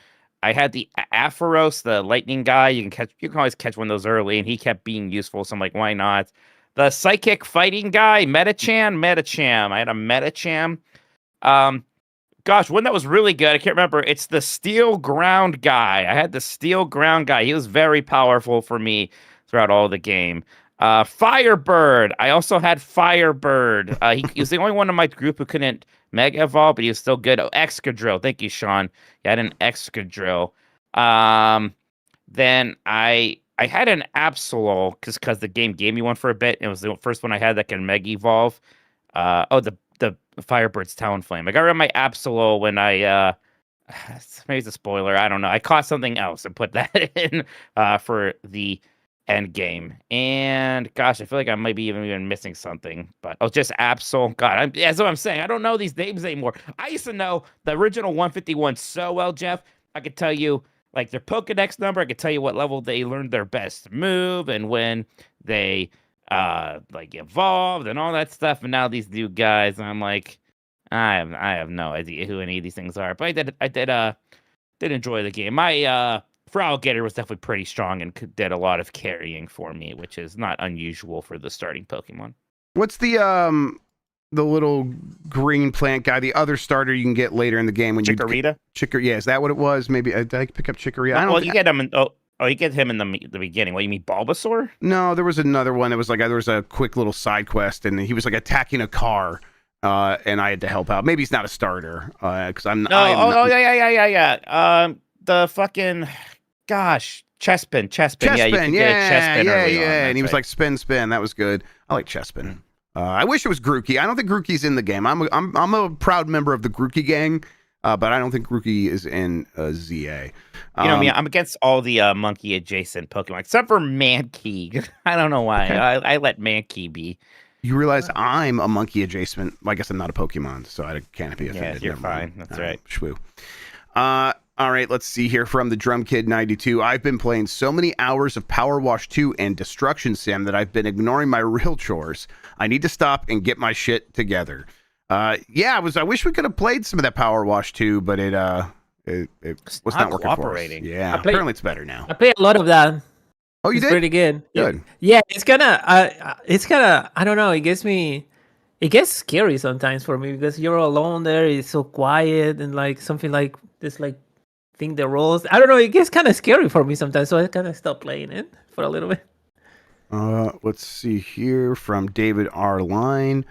I had the Ampharos, the lightning guy. You can always catch one of those early, and he kept being useful, so I'm like, why not? The psychic fighting guy, Metacham. I had a Metacham. Gosh, one that was really good. I can't remember. It's the Steel Ground guy. I had the Steel Ground guy. He was very powerful for me throughout all the game. Firebird. I also had Firebird. He was the only one in my group who couldn't Mega Evolve, but he was still good. Oh, Excadrill. Thank you, Sean. Yeah, I had an Excadrill. Then I had an Absol because the game gave me one for a bit. It was the first one I had that can Mega Evolve. The Firebird's Talonflame. I got rid of my Absol when I maybe it's a spoiler. I don't know. I caught something else and put that in for the end game. And gosh, I feel like I might be even missing something. But just Absol. God, that's what I'm saying. I don't know these names anymore. I used to know the original 151 so well, Jeff. I could tell you like their Pokedex number. I could tell you what level they learned their best move and when they evolved and all that stuff. And now these new guys, I'm like, I have no idea who any of these things are. But I did enjoy the game. My Feraligatr was definitely pretty strong and did a lot of carrying for me, which is not unusual for the starting Pokemon. What's the little green plant guy, the other starter you can get later in the game when Chikorita? Yeah, is that what it was? Maybe did I pick up Chikorita? You get him you get him in the beginning. What, you mean Bulbasaur? No, there was another one. It was like there was a quick little side quest, and he was like attacking a car, and I had to help out. Maybe he's not a starter, because I'm. Yeah. The fucking Chespin. Yeah, you could get a Chespin early on, and he was right. like spin. That was good. I like Chespin. I wish it was Grookey. I don't think Grookey's in the game. I'm a proud member of the Grookey gang. But I don't think Grookey is in ZA. You know me, I'm against all the monkey adjacent Pokemon, except for Mankey. I don't know why. Okay. I let Mankey be. You realize I'm a monkey adjacent. Well, I guess I'm not a Pokemon, so I can't be offended. Yeah, you're fine. That's right. Shwoo. All right, let's see here from the Drum Kid 92. I've been playing so many hours of Power Wash 2 and Destruction Sim that I've been ignoring my real chores. I need to stop and get my shit together. I wish we could have played some of that Power Wash 2, but it it It's was not not working for us. cooperating. Yeah, I play- apparently it's better now. I play a lot of that. Oh, you It's did? pretty good. Good. Yeah, it's kind of I don't know, it gets scary sometimes for me because you're alone there, it's so quiet and like something like this like thing that rolls. I don't know, it gets kind of scary for me sometimes, so I kind of stop playing it for a little bit. Let's see here from David R. Line.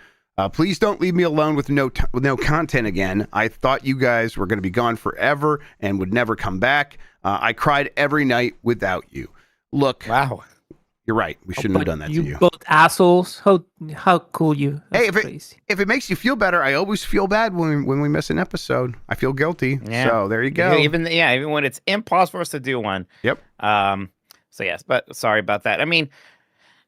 Please don't leave me alone with no content again. I thought you guys were going to be gone forever and would never come back. I cried every night without you. Look, Wow. you're right. We shouldn't have done that to you. Both assholes. How cool you? Hey, That's crazy. if it makes you feel better, I always feel bad when we miss an episode. I feel guilty. Yeah. So there you go. Even when it's impossible for us to do one. Yep. So yes, but sorry about that. I mean,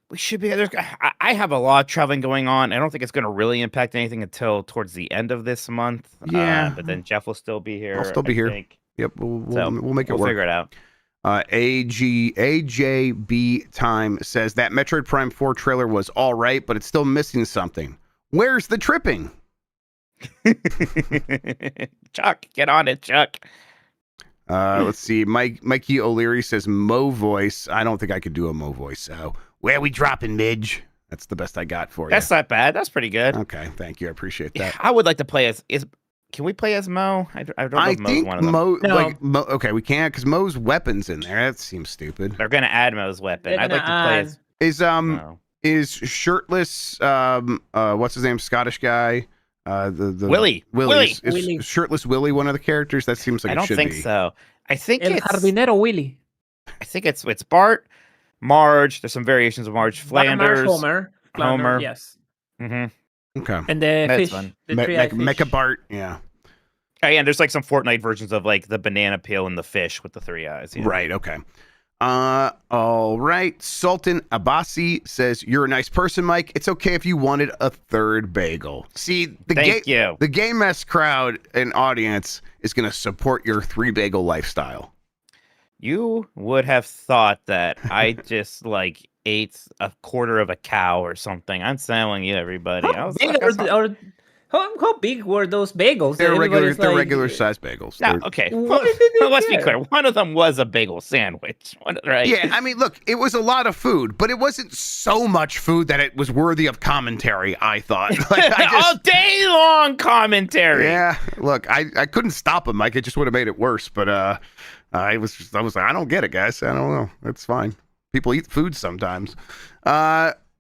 we should be. I have a lot of traveling going on. I don't think it's going to really impact anything until towards the end of this month. Yeah. But then Jeff will still be here. I'll still be I here. think. Yep. We'll make it We'll work. figure it out. AJB Time says that Metroid Prime 4 trailer was all right, but it's still missing something. Where's the tripping? Chuck, get on it, Chuck. Let's see. Mikey O'Leary says Mo voice. I don't think I could do a Mo voice. So where we dropping, Midge? That's the best I got for you. That's not bad. That's pretty good. Okay, thank you. I appreciate that. I would like to play as. Can we play as Mo? I don't know if Mo's think one of them. No. Okay, we can't because Mo's weapons in there. That seems stupid. They're gonna add Mo's weapon. They're I'd like to gonna play add- as. Is Mo. is shirtless what's his name, Scottish guy, the Willie. Is Willie. shirtless Willie one of the characters? That seems like I it don't should think be. so. I think El it's. Jardinero Willy. I think it's Bart, Marge. There's some variations of Marge. Flanders. Homer. Homer. Yes. Mm-hmm. Okay. And the That's fish. fun. The three-eyed fish. Mecha Bart, yeah. Oh, yeah, and there's like some Fortnite versions of like the banana peel and the fish with the 3 eyes. You know? Right, okay. All right. Sultan Abbasi says, "You're a nice person, Mike. It's okay if you wanted a third bagel." See, Thank you. the Game Mess crowd and audience is going to support your 3 bagel lifestyle. You would have thought that I just like ate a quarter of a cow or something. I'm telling you, everybody. I How was big like, how big were those bagels? They're Everybody's they're like- regular size bagels. no, They're- okay. Why did they Well, let's be care? clear. One of them was a bagel sandwich. Right? Yeah, I mean, look, it was a lot of food, but it wasn't so much food that it was worthy of commentary, I thought. Like, All day long commentary. yeah, look, I couldn't stop him, Mike. It just would have made it worse, but I was like, I don't get it, guys. I don't know. It's fine. People eat food sometimes.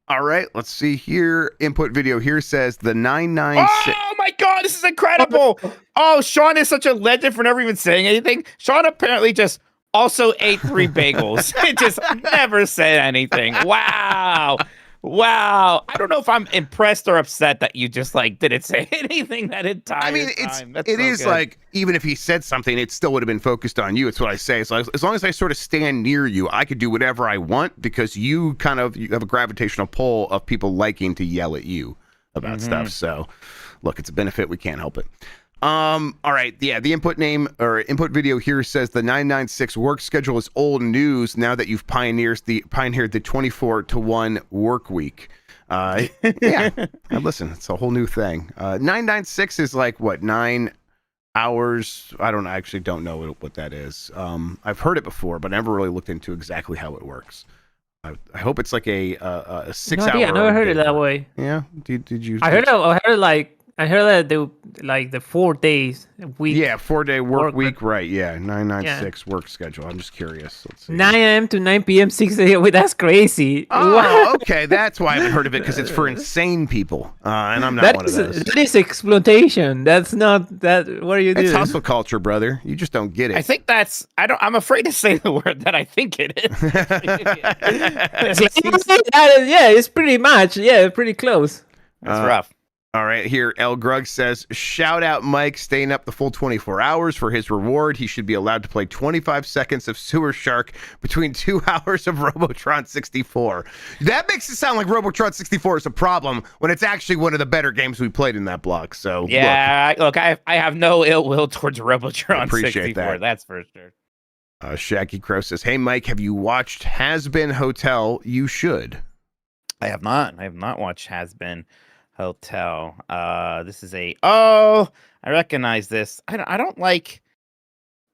All right, let's see here. Input video here says the 996. Oh my god, this is incredible! Oh, Sean is such a legend for never even saying anything. Sean apparently just also ate 3 bagels. It just never said anything. Wow. Wow. I don't know if I'm impressed or upset that you just like didn't say anything that entire I mean, time. it is like, even if he said something, it still would have been focused on you. It's what I say. So as long as I sort of stand near you, I could do whatever I want because you have a gravitational pull of people liking to yell at you about stuff. So look, it's a benefit. We can't help it. All right. Yeah. The input name or input video here says the 996 work schedule is old news now that you've pioneered the 24-1 work week. Yeah. Listen, it's a whole new thing. 996 is like what, 9 hours? I actually don't know what that is. I've heard it before, but I never really looked into exactly how it works. I hope it's like a 6 hour. I never heard it that way. Yeah. Did you? I heard that they like the 4 days a week. Yeah, 4-day work Work week, right? Yeah, 996 work schedule. I'm just curious. Let's see. 9 a.m. to 9 p.m. 6 a.m. Wait, that's crazy. Oh, okay. That's why I haven't heard of it because it's for insane people, and I'm not one of those. That is exploitation. That's not that. What are you It's doing? hustle culture, brother. You just don't get it. I think that's I'm afraid to say the word that I think it is. Yeah, it's pretty much. Yeah, pretty close. That's rough. All right, here, El Grug says, shout out Mike staying up the full 24 hours for his reward. He should be allowed to play 25 seconds of Sewer Shark between 2 hours of Robotron 64. That makes it sound like Robotron 64 is a problem when it's actually one of the better games we played in that block. So Yeah, look, I have no ill will towards Robotron Appreciate 64. that. That's for sure. Shaggy Crow says, hey, Mike, have you watched Has Been Hotel? You should. I have not. I have not watched Has Been Hotel. This is I recognize this. I don't like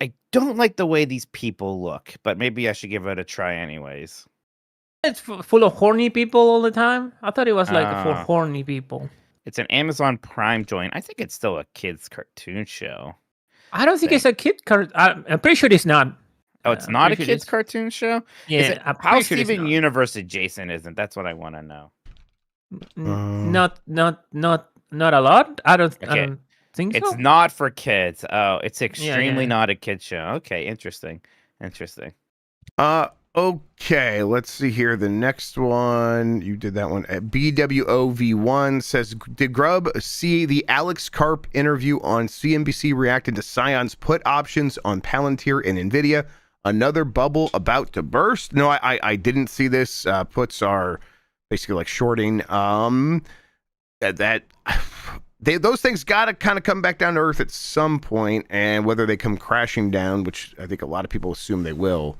I don't like the way these people look, but maybe I should give it a try anyways. It's full of horny people all the time. I thought it was like for Ah. horny people. It's an Amazon Prime joint. I think it's still a kids' cartoon show. I don't think it's a kid. I'm pretty sure it's not. Oh, it's not a pretty sure kids' it's- cartoon show? Yeah, Is it, I'm how pretty sure it's Steven not. Universe adjacent isn't? That's what I want to know. Not a lot. I don't think It's so. not for kids. Oh, it's extremely yeah. not a kid show. Okay, interesting. Okay, let's see here. The next one, you did that one. BWOV1 says, did Grubb see the Alex Karp interview on CNBC reacting to Scion's put options on Palantir and NVIDIA? Another bubble about to burst? No, I didn't see this. Puts are basically like shorting. Those things got to kind of come back down to earth at some point, and whether they come crashing down, which I think a lot of people assume they will.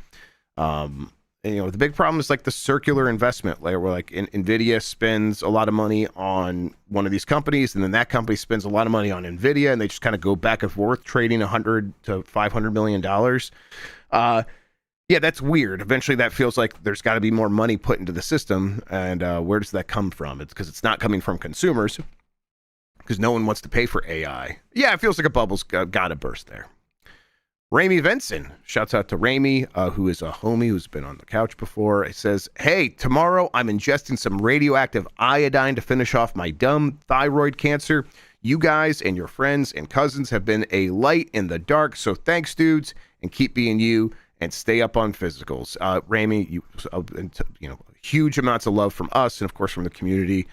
The big problem is like the circular investment layer, where like NVIDIA spends a lot of money on one of these companies, and then that company spends a lot of money on NVIDIA, and they just kind of go back and forth trading $100 to $500 million. Yeah, that's weird. Eventually that feels like there's got to be more money put into the system. And where does that come from? It's because it's not coming from consumers, because no one wants to pay for AI. Yeah, it feels like a bubble's got to burst there. Ramy Venson, shouts out to Ramy, who is a homie who's been on the couch before. It says, hey, tomorrow I'm ingesting some radioactive iodine to finish off my dumb thyroid cancer. You guys and your friends and cousins have been a light in the dark, so thanks, dudes, and keep being you, and stay up on physicals. Ramy, huge amounts of love from us, and of course from the community.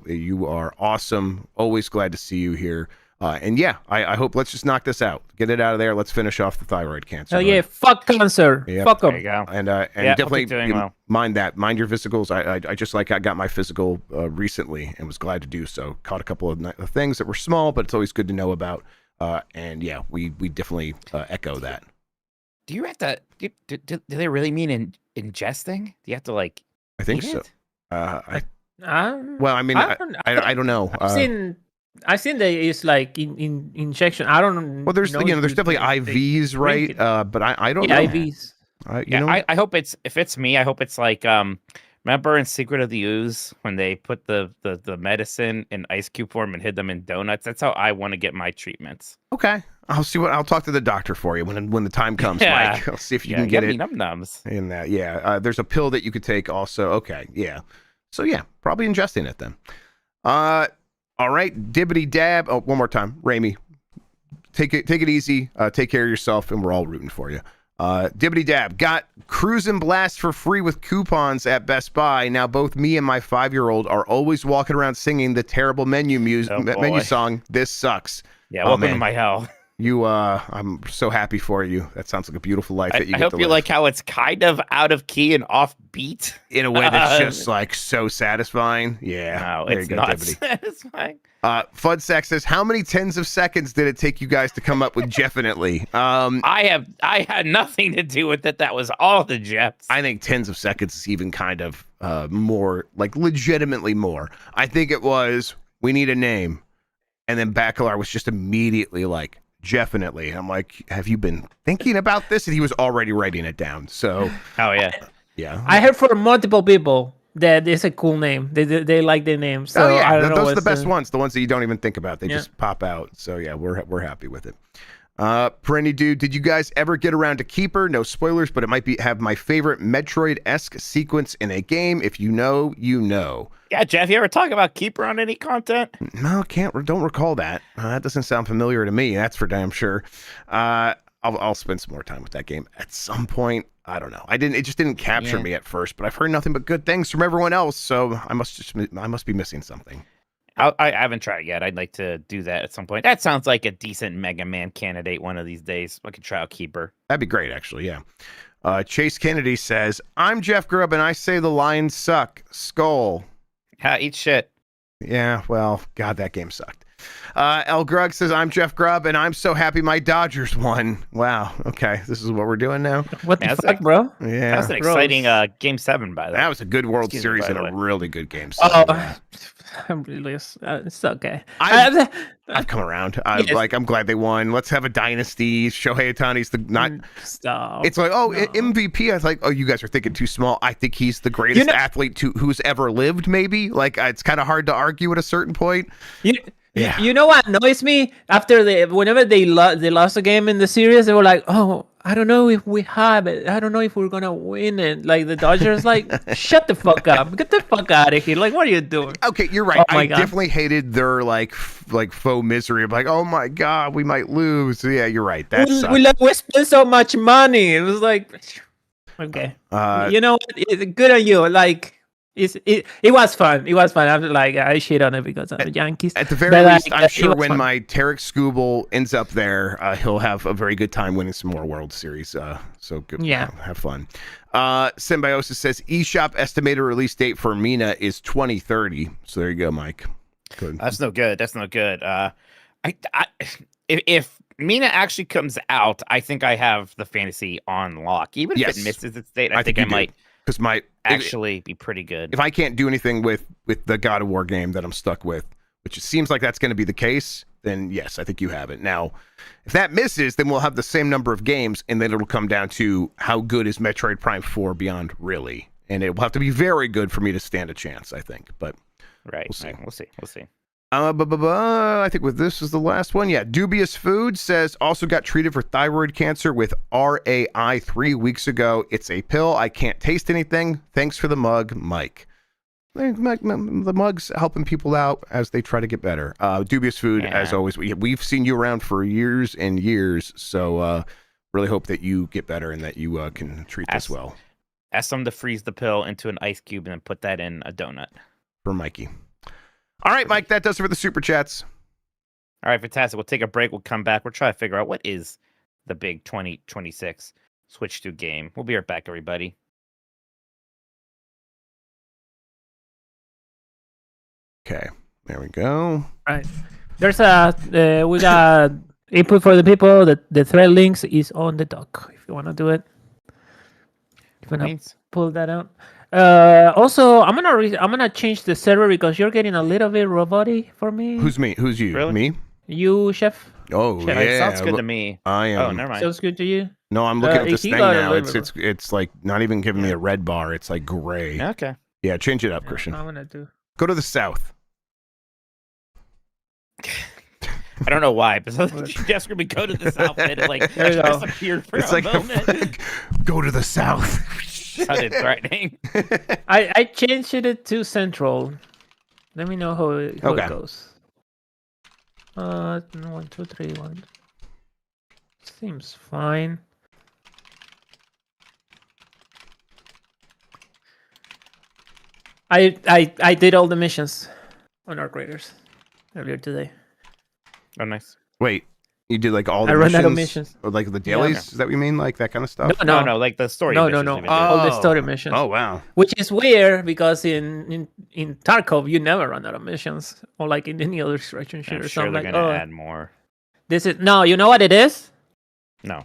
You are awesome. Always glad to see you here. And yeah, I hope, let's just knock this out. Get it out of there. Let's finish off the thyroid cancer. Oh yeah, fuck cancer. Yep. Fuck There them. you go. And hope definitely you're doing well. mind your physicals. I got my physical recently and was glad to do so. Caught a couple of things that were small, but it's always good to know about. And yeah, we definitely echo that. Do you have to? Do they really mean ingesting? Do you have to like? I think eat so. it? Well, I mean, I don't know. I've seen that it's like in injection. I don't. Well, there's know there's if definitely they IVs, right? drink it. But I don't Yeah, know. IVs. I hope if it's me, I hope it's like remember in Secret of the Ooze when they put the medicine in ice cube form and hid them in donuts? That's how I want to get my treatments. Okay, I'll talk to the doctor for you when the time comes, Yeah. Mike. I'll see if you can get it. Num-nums. In that, yeah. There's a pill that you could take also. Okay, yeah. So yeah, probably ingesting it then. All right, dibbity dab. Oh, one more time, Ramy. Take it easy. Take care of yourself, and we're all rooting for you. Dibbity dab got Cruise and Blast for free with coupons at Best Buy. Now both me and my 5-year-old are always walking around singing the terrible menu song. This sucks. Yeah, Oh, welcome man. to my hell. I'm so happy for you. That sounds like a beautiful life that you I get hope to you live. like how it's kind of out of key and off beat. In a way that's just like so satisfying. Yeah. No, There you it's go, not Dibbity. satisfying. Fudsack says, how many tens of seconds did it take you guys to come up with definitely? I had nothing to do with it. That was all the Jets. I think tens of seconds is even kind of more, like legitimately more. I think it was, we need a name. And then Bacalar was just immediately like, definitely. I'm like, have you been thinking about this? And he was already writing it down. So, Oh yeah. yeah. I heard from multiple people that it's a cool name. They like the name. So Oh, yeah. I don't know. Those are the what's best ones. The ones that you don't even think about. They Yeah. just pop out. So, yeah, we're happy with it. Perenni Dude, did you guys ever get around to Keeper? No spoilers, but it might have my favorite Metroid-esque sequence in a game. If you know, you know. Yeah, Jeff, you ever talk about Keeper on any content? No, don't recall that. That doesn't sound familiar to me. That's for damn sure. I'll spend some more time with that game at some point. I don't know. It just didn't capture me at first, but I've heard nothing but good things from everyone else. So I must be missing something. I haven't tried it yet. I'd like to do that at some point. That sounds like a decent Mega Man candidate one of these days. I could try out Keeper. That'd be great, actually. Yeah. Chase Kennedy says, I'm Jeff Grubb, and I say the lines suck. Skull. Eat shit. Yeah, well, God, that game sucked. El Grug says, I'm Jeff Grubb, and I'm so happy my Dodgers won. Wow. Okay. This is what we're doing now? What Man, the that's fuck, like- bro? Yeah. That was an exciting Game 7, by the way. That was a good World Excuse me, Series by and the a way. really good game. Oh, Yeah. I'm really. It's okay. I've come around. Yes. I'm glad they won. Let's have a dynasty. Shohei Ohtani's the not. Stop. It's like, oh, No. MVP. I was like, oh, you guys are thinking too small. I think he's the greatest athlete who's ever lived. Maybe like it's kind of hard to argue at a certain point. Yeah. You know what annoys me? Whenever they lost a game in the series, they were like, "Oh, I don't know if we have it. I don't know if we're gonna win it." Like the Dodgers, like, shut the fuck up, get the fuck out of here. Like, what are you doing? Okay, you're right. Oh my I God. definitely hated their like faux misery of like, oh my God, we might lose. Yeah, you're right. That sucks. We spent so much money. It was like, okay, you know, it's good on you. Like, it was fun. It was fun. I'm like, I shit on it because I'm the Yankees. At the very But, least, like, I'm it sure was when fun. my Tarek Skubal ends up there, he'll have a very good time winning some more World Series. So good. Yeah. Have fun. Symbiosis says eShop estimated release date for Mina is 2030. So there you go, Mike. Good. That's no good. That's no good. If Mina actually comes out, I think I have the fantasy on lock. Even if Yes. it misses its date, I think I you do. might Because actually be pretty good. if I can't do anything with the God of War game that I'm stuck with, which it seems like that's going to be the case, then yes, I think you have it. Now, if that misses, then we'll have the same number of games, and then it'll come down to how good is Metroid Prime 4 Beyond really, and it will have to be very good for me to stand a chance, I think. But Right. We'll see. Right, we'll see. We'll see. I think with this is the last one. Yeah, Dubious Food says also got treated for thyroid cancer with RAI 3 weeks ago. It's a pill. I can't taste anything. Thanks for the mug, Mike. The mug's helping people out as they try to get better. Dubious Food, Yeah. as always, we've seen you around for years and years. So really hope that you get better and that you can treat this well. Ask them to freeze the pill into an ice cube and then put that in a donut. For Mikey. All right, Mike, that does it for the super chats. All right, fantastic. We'll take a break. We'll come back. We'll try to figure out what is the big 2026 Switch 2 game. We'll be right back, everybody. Okay, there we go. Right. There's we got input for the people. The thread links is on the doc if you want to do it. If you want to Means- pull that out. Also, I'm gonna change the server because you're getting a little bit robotic for me. Who's me? Who's you? Really? Me? You, chef? Oh, Chef. yeah. It sounds good to me. I am. Oh, never mind. Sounds good to you? No, I'm looking at this he thing got a now. little It's like not even giving me a red bar. It's like gray. Okay. Yeah, change it up, Christian. I'm gonna do. Go to the south. I don't know why, but Jeff's gonna be go to this outfit and like There you go. disappeared for It's a like moment. go to the south. Sounded threatening. I changed it to central. Let me know how it Okay. goes. 1, 2, 3, 1. Seems fine. I did all the missions on Arc Raiders earlier today. Oh, nice. Wait, you did like all the I missions? ran out of missions. Or like the dailies? Is that what you mean? Like that kind of stuff? No, like the story. No, missions no. even do. All the story missions. Oh, wow. Which is weird because in Tarkov you never run out of missions, or like in any other extraction I'm shooter. So sure I'm they're like, gonna oh, add more. this is no. You know what it is? No.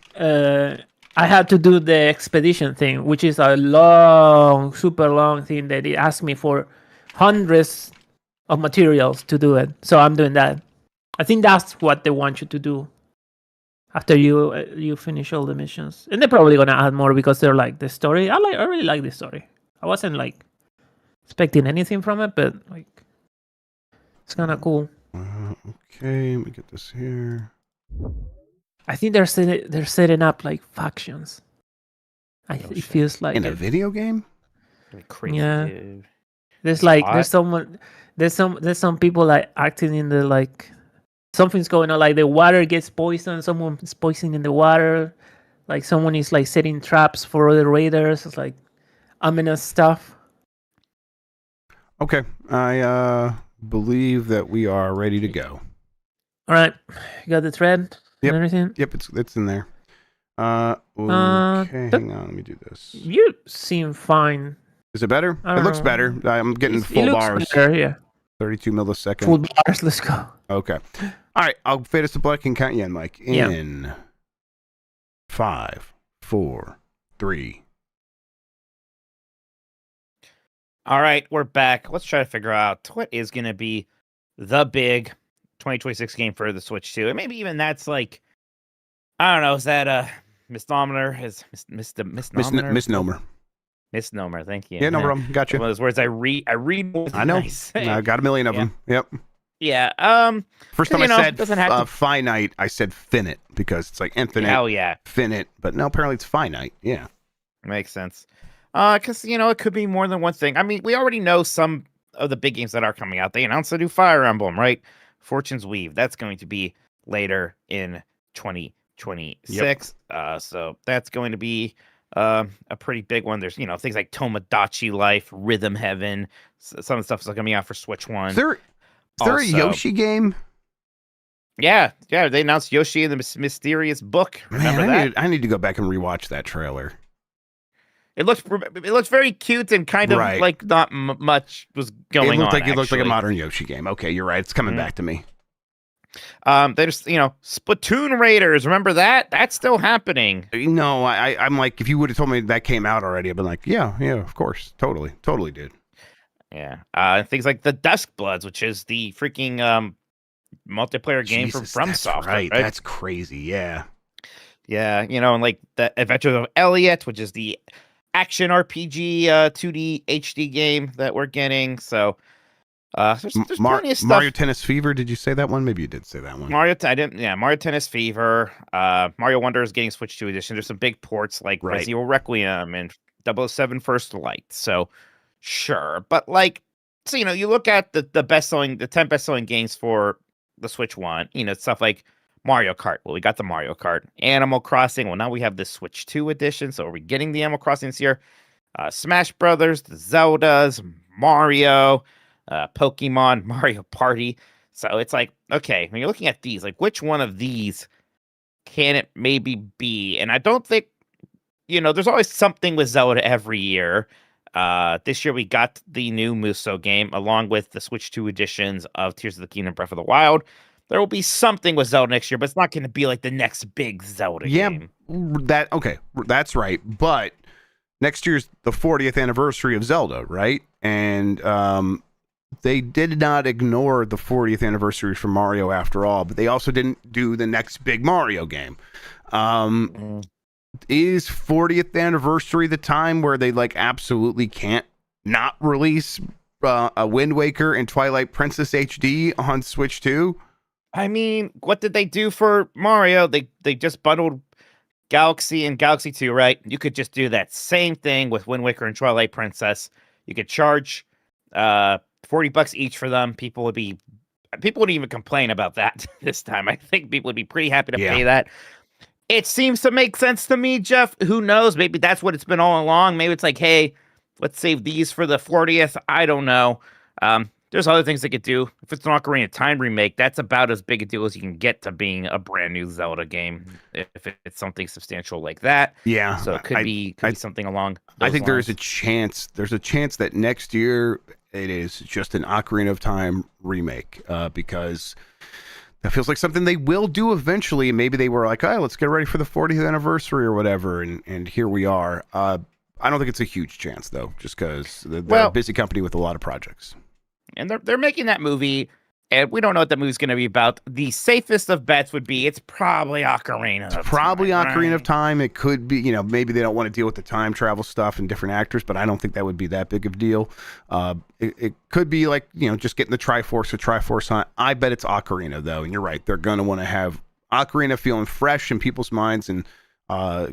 I had to do the expedition thing, which is a long, super long thing that it asked me for hundreds of materials to do it. So I'm doing that. I think that's what they want you to do after you finish all the missions, and they're probably gonna add more because they're like the story. I really like this story. I wasn't like expecting anything from it, but like it's kind of cool. Okay, let me get this here. I think they're setting up like factions. It feels like In a it. video game? Really crazy. Yeah. Dude. There's like Hot. there's some people like acting in the like something's going on, like the water gets poisoned, someone's poisoning the water, like someone is like setting traps for other raiders. It's like ominous stuff. Okay, I believe that we are ready to go. All right, you got the thread Yep. and everything. Yep, it's in there. Okay, hang on, let me do this. You seem fine. Is it better? I It don't looks know. better. I'm getting It full looks bars. better, yeah. 32 millisecond. Full bars. Let's go. Okay. All right. I'll fade us to black and count you in, Mike. Yeah. In 5, 4, 3. All right, we're back. Let's try to figure out what is going to be the big 2026 game for the Switch 2. And maybe even that's like, I don't know, is that a misnomer? Misnomer? Misnomer, thank you. Yeah, no problem. Gotcha. One of those words I read more than I know. I say. I got a million of Yeah. them. Yep. Yeah. First time I said doesn't have to... finite, I said finite because it's like infinite, Hell yeah. finite. But no, apparently it's finite. Yeah. Makes sense. Because, it could be more than one thing. I mean, we already know some of the big games that are coming out. They announced a new Fire Emblem, right? Fortune's Weave. That's going to be later in 2026. So that's going to be a pretty big one. There's, things like Tomodachi Life, Rhythm Heaven. Some of the stuff is going to be out for Switch 1. Is there a Yoshi game? Yeah. They announced Yoshi and the Mysterious Book. Remember that? I need to go back and rewatch that trailer. It looks very cute and kind of like not much was going on. It looked like a modern Yoshi game. Okay, you're right. It's coming back to me. There's Splatoon Raiders. Remember that? That's still happening. No, I'm like, if you would have told me that came out already, I'd been like, yeah, of course, totally did. Yeah. Things like the Dusk Bloods, which is the freaking multiplayer game from FromSoft. Right, that's crazy. Yeah. Yeah, and like the Adventures of Elliot, which is the action RPG 2D HD game that we're getting. So there's plenty of stuff. Mario Tennis Fever, did you say that one? Maybe you did say that one. Mario Tennis Fever. Mario Wonder is getting Switch 2 edition. There's some big ports like Resident Evil Requiem and 007 First Light. So sure. But you look at the 10 best-selling games for the Switch 1, stuff like Mario Kart. Well, we got the Mario Kart. Animal Crossing. Well, now we have the Switch 2 edition. So are we getting the Animal Crossing this year? Smash Brothers, the Zeldas, Mario, Pokemon, Mario Party. So it's like, okay, when you're looking at these, like which one of these can it maybe be? And I don't think, there's always something with Zelda every year. This year we got the new Musou game along with the Switch 2 editions of Tears of the Kingdom, Breath of the Wild. There will be something with Zelda next year, but it's not going to be like the next big Zelda game. Okay, that's right. But next year's the 40th anniversary of Zelda, right? And they did not ignore the 40th anniversary for Mario after all, but they also didn't do the next big Mario game. Is 40th anniversary the time where they absolutely can't not release a Wind Waker and Twilight Princess HD on Switch 2? I mean, what did they do for Mario? They just bundled Galaxy and Galaxy 2, right? You could just do that same thing with Wind Waker and Twilight Princess. You could charge $40 each for them. People wouldn't even complain about that this time. I think people would be pretty happy to pay that. It seems to make sense to me, Jeff. Who knows? Maybe that's what it's been all along. Maybe it's like, hey, let's save these for the 40th. I don't know. There's other things they could do. If it's an Ocarina of Time remake, that's about as big a deal as you can get to being a brand new Zelda game. If it's something substantial like that. Yeah. So it could be something along those I think lines. there is a chance. There's a chance that next year it is just an Ocarina of Time remake because that feels like something they will do eventually. Maybe they were like, oh, let's get ready for the 40th anniversary or whatever. And here we are. I don't think it's a huge chance, though, just because they're a busy company with a lot of projects. And they're making that movie, and we don't know what the movie's going to be about. The safest of bets would be it's probably Ocarina of Time. It could be, maybe they don't want to deal with the time travel stuff and different actors, but I don't think that would be that big of a deal. It could be like, just getting the Triforce with Triforce on. I bet it's Ocarina, though, and you're right. They're going to want to have Ocarina feeling fresh in people's minds and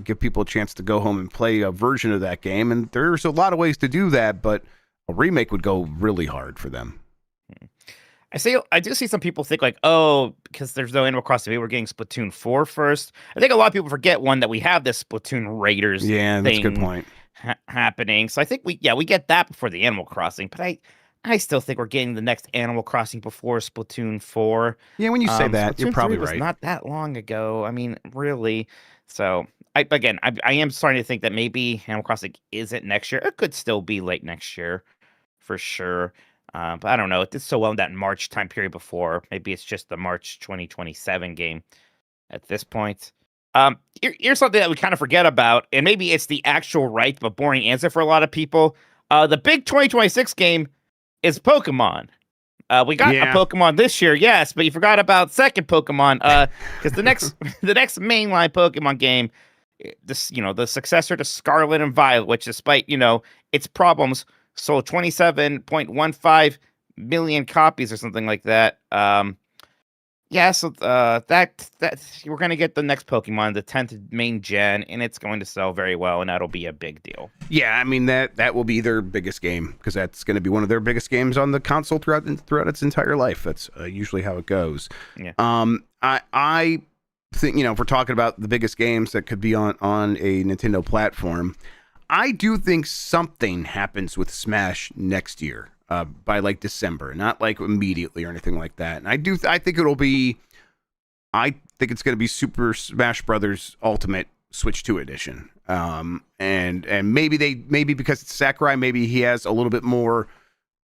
give people a chance to go home and play a version of that game. And there's a lot of ways to do that, but a remake would go really hard for them. I do see some people think like, oh, because there's no Animal Crossing, we're getting Splatoon 4 first. I think a lot of people forget that we have this Splatoon Raiders that's a good point. Happening. So I think we get that before the Animal Crossing, but I still think we're getting the next Animal Crossing before Splatoon 4. Yeah, when you say that, Splatoon you're probably 3 was right. Not that long ago. I mean, really. So I am starting to think that maybe Animal Crossing isn't next year. It could still be late next year, for sure. But I don't know. It did so well in that March time period before. Maybe it's just the March 2027 game at this point. Here's something that we kind of forget about, and maybe it's the actual right but boring answer for a lot of people. The big 2026 game is Pokemon. We got a Pokemon this year, yes, but you forgot about second Pokemon. Because the next mainline Pokemon game, the successor to Scarlet and Violet, which despite its problems, sold 27.15 million copies or something like that. So that we're gonna get the next Pokemon, the 10th main gen, and it's going to sell very well, and that'll be a big deal. Yeah, I mean that will be their biggest game because that's going to be one of their biggest games on the console throughout its entire life. That's usually how it goes. Yeah. I think if we're talking about the biggest games that could be on a Nintendo platform, I do think something happens with Smash next year. By like December, not like immediately or anything like that. And I think it's going to be Super Smash Brothers Ultimate Switch 2 edition. And maybe because it's Sakurai, maybe he has a little bit more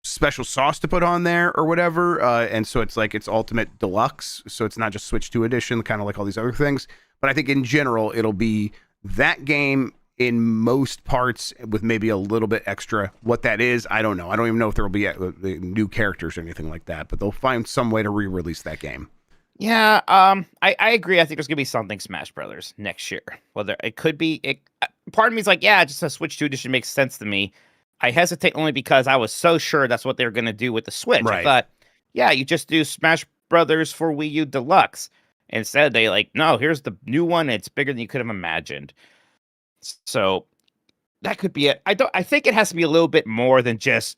special sauce to put on there or whatever. And so it's Ultimate Deluxe. So it's not just Switch 2 edition, kind of like all these other things. But I think in general, it'll be that game in most parts with maybe a little bit extra. What that is, I don't know. I don't even know if there will be new characters or anything like that, but they'll find some way to re-release that game. Yeah, I agree. I think there's going to be something Smash Brothers next year. Whether it could be, part of me is like, yeah, just a Switch 2 edition makes sense to me. I hesitate only because I was so sure that's what they were going to do with the Switch. Right. I thought, yeah, you just do Smash Brothers for Wii U Deluxe. Instead, they no, here's the new one. It's bigger than you could have imagined. So that could be it. I think it has to be a little bit more than just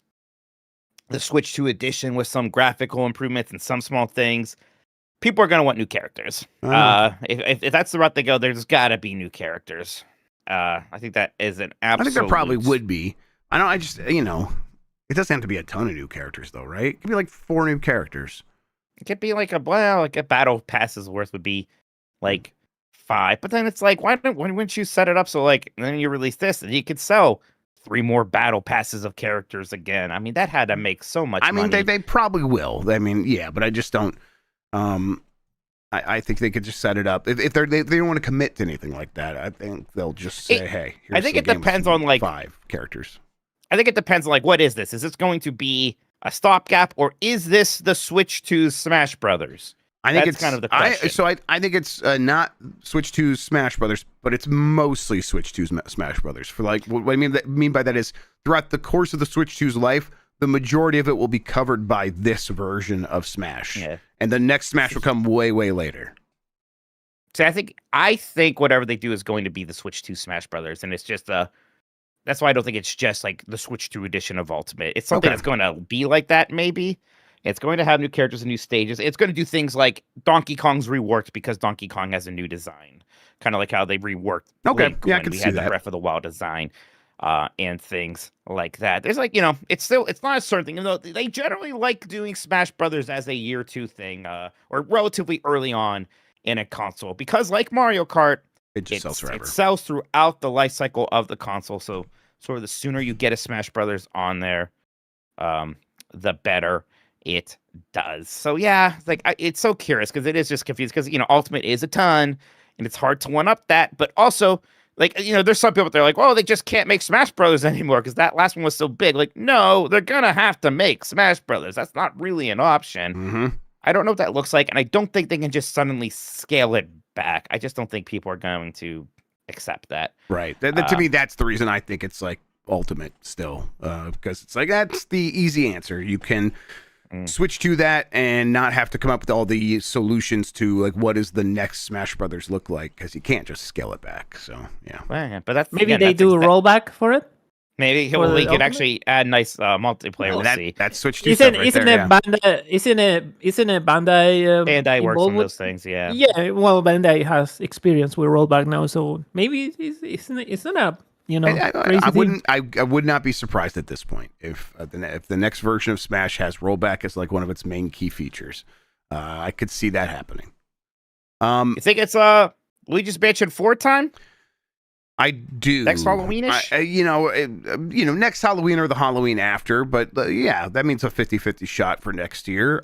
the Switch 2 edition with some graphical improvements and some small things. People are going to want new characters. If that's the route they go, there's got to be new characters. I think that is an absolute... I think there probably would be. I just, it doesn't have to be a ton of new characters though, right? It could be like 4 new characters. It could be like a battle passes worth would be like 5, but then it's like, why wouldn't you set it up so then you release this and you could sell 3 more battle passes of characters again? I mean, that had to make so much money. I mean, they probably will. I mean, yeah, but I just don't. I think they could just set it up if they don't want to commit to anything like that. I think they'll just say, hey. I think it depends on 5 characters. I think it depends on what is this? Is this going to be a stopgap or is this the Switch to Smash Brothers? I think That's kind of the question. I think it's not Switch 2 Smash Brothers, but it's mostly Switch 2 Smash Brothers. For what I mean by that is throughout the course of the Switch 2's life, the majority of it will be covered by this version of Smash, and the next Smash will come way, way later. See, I think whatever they do is going to be the Switch 2 Smash Brothers, and it's just that's why I don't think it's just like the Switch 2 edition of Ultimate. It's something that's going to be like that, maybe. It's going to have new characters and new stages. It's going to do things like Donkey Kong's reworked because Donkey Kong has a new design. Kind of like how they reworked Link I when can we see had that. the Breath of the Wild design and things like that. There's it's not a certain thing. Even though they generally like doing Smash Brothers as a year 2 thing or relatively early on in a console. Because like Mario Kart, it just sells forever. It sells throughout the life cycle of the console. So sort of the sooner you get a Smash Brothers on there, the better it does. So yeah, it's so curious because it is just confused because Ultimate is a ton and it's hard to one up that, but also there's some people that are like, well, they just can't make Smash Brothers anymore because that last one was so big. Like, no, they're gonna have to make Smash Brothers. That's not really an option. Mm-hmm. I don't know what that looks like, and I don't think they can just suddenly scale it back. I just don't think people are going to accept that. Right. To me, that's the reason I think it's like Ultimate still, because it's like that's the easy answer. You can switch to that and not have to come up with all the solutions to like what does the next Smash Brothers look like, because you can't just scale it back. So yeah. Well, but that's maybe they do a rollback for it. Maybe we could actually add nice multiplayer. We'll see. That's Switch 2 Isn't stuff Bandai? Isn't it Bandai? Bandai works on those things. Yeah. Yeah. Well, Bandai has experience with rollback now, so maybe it's not a I would not be surprised at this point if the next version of Smash has rollback as like one of its main key features. I could see that happening. You think it's Luigi's Mansion 4 time? I do. Next Halloween-ish? Next Halloween or the Halloween after, but yeah, that means a 50-50 shot for next year.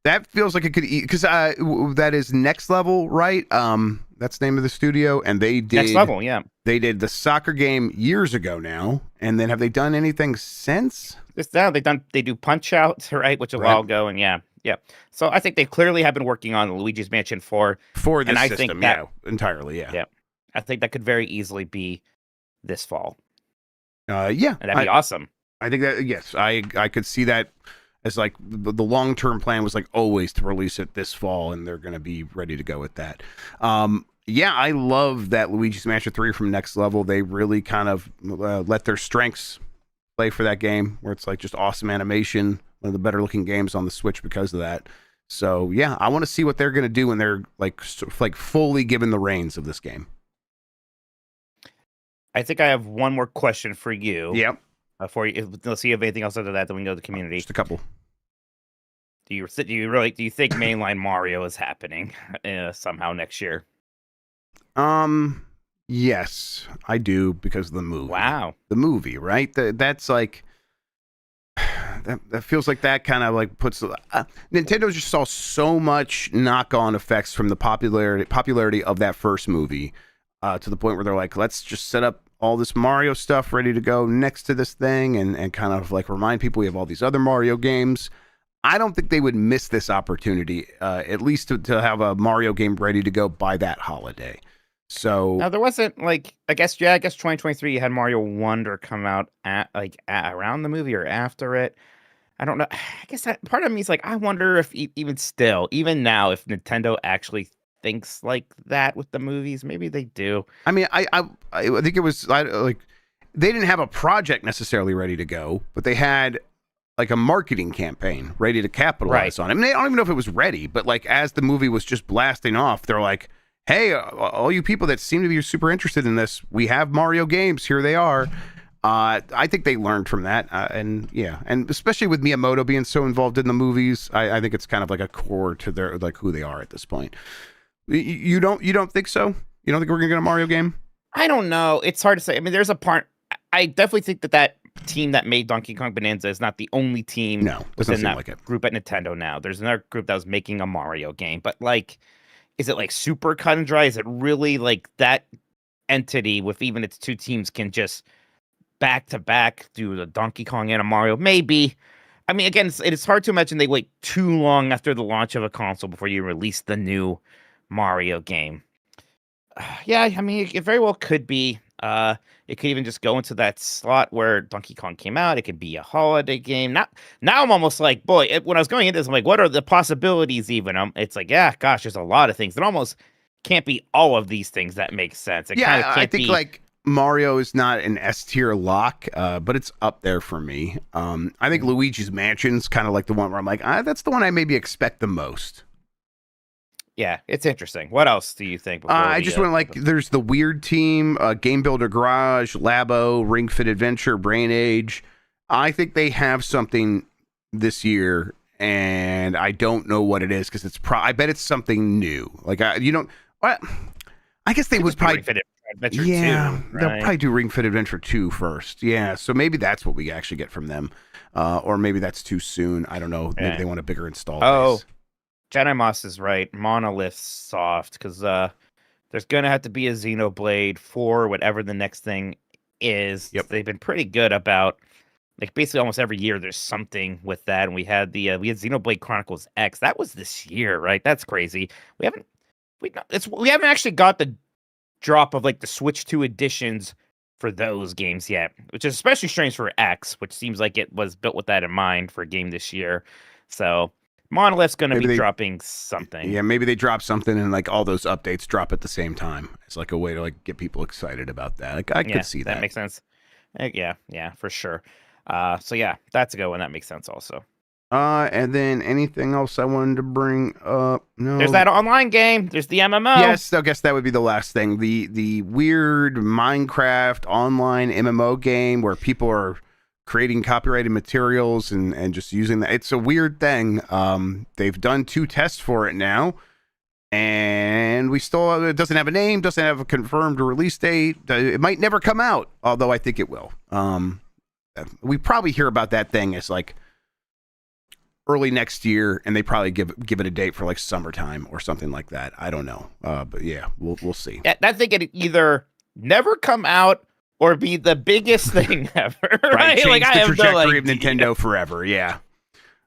That feels like it could because that is Next Level, right? That's the name of the studio, and they did Next Level, yeah. They did the soccer game years ago now, and then have they done anything since? Just now they do Punch Out, right, which is a while ago, and yeah. So I think they clearly have been working on Luigi's Mansion 4 for this and I system, think that, entirely, yeah. I think that could very easily be this fall. Yeah, and that'd be awesome. I think that yes, I could see that as like the long-term plan was like always to release it this fall, and they're going to be ready to go with that. Yeah, I love that Luigi's Mansion 3 from Next Level. They really kind of let their strengths play for that game, where it's like just awesome animation, one of the better looking games on the Switch because of that. So yeah, I want to see what they're going to do when they're like fully given the reins of this game. I think I have one more question for you. Yep. Before you, let's see if you have anything else after that. Then we can go to the community. Just a couple. Do you think mainline Mario is happening somehow next year? Yes, I do, because of the movie. Wow. The movie, right? That's like that feels like that kind of like puts Nintendo just saw so much knock-on effects from the popularity of that first movie to the point where they're like, let's just set up all this Mario stuff ready to go next to this thing and kind of like remind people we have all these other Mario games. I don't think they would miss this opportunity, at least to have a Mario game ready to go by that holiday. So now there wasn't like I guess 2023 you had Mario Wonder come out at around the movie or after it. I don't know. I guess that part of me is like, I wonder if even now, if Nintendo actually thinks like that with the movies. Maybe they do. I mean, I think it was like they didn't have a project necessarily ready to go, but they had like a marketing campaign ready to capitalize on it. I mean, I don't even know if it was ready, but like as the movie was just blasting off, they're like, hey, all you people that seem to be super interested in this, we have Mario games. Here they are. I think they learned from that. And especially with Miyamoto being so involved in the movies, I think it's kind of like a core to their like who they are at this point. You don't think so? You don't think we're going to get a Mario game? I don't know. It's hard to say. I mean, there's a part. I definitely think that team that made Donkey Kong Bonanza is not the only team within that group at Nintendo now. There's another group that was making a Mario game. But like, is it like super cut and dry? Is it really like that entity with even its two teams can just back to back do the Donkey Kong and a Mario? Maybe. I mean, again, it's hard to imagine they wait too long after the launch of a console before you release the new Mario game. Yeah, I mean, it very well could be. It could even just go into that slot where Donkey Kong came out. It could be a holiday game. Now I'm almost like, boy, when I was going into this, I'm like, what are the possibilities even? It's like, yeah, gosh, there's a lot of things. It almost can't be all of these things that make sense. I think like Mario is not an S tier lock, but it's up there for me. I think Luigi's Mansion's kind of like the one where I'm like, that's the one I maybe expect the most. Yeah, it's interesting. What else do you think? I just went like, there's the Weird Team, Game Builder Garage, Labo, Ring Fit Adventure, Brain Age. I think they have something this year, and I don't know what it is because I bet it's something new. Like I guess they would probably. Ring Fit Adventure 2, right? They'll probably do Ring Fit Adventure 2 first. Yeah, so maybe that's what we actually get from them, or maybe that's too soon. I don't know. Maybe they want a bigger install base. Jedi Moss is right. Monolith's soft because there's going to have to be a Xenoblade for whatever the next thing is. Yep. They've been pretty good about like basically almost every year there's something with that. And we had Xenoblade Chronicles X. That was this year, right? That's crazy. We haven't actually got the drop of like the Switch 2 editions for those games yet, which is especially strange for X, which seems like it was built with that in mind for a game this year. So Monolith's going to be dropping something. Yeah, maybe they drop something and like all those updates drop at the same time. It's like a way to like get people excited about that. Like I could see that. That makes sense. Yeah, for sure. So yeah, that's a good one. That makes sense also. And then anything else I wanted to bring up? No. There's that online game. There's the MMO. Yes, I guess that would be the last thing. The weird Minecraft online MMO game where people are creating copyrighted materials and just using that. It's a weird thing. They've done 2 tests for it now. And we still, it doesn't have a name, doesn't have a confirmed release date. It might never come out, although I think it will. We probably hear about that thing as like early next year, and they probably give it a date for like summertime or something like that. I don't know, but yeah, we'll see. That thing could either never come out or be the biggest thing ever. Right? Change Like, the I have no trajectory of idea. Nintendo forever. Yeah.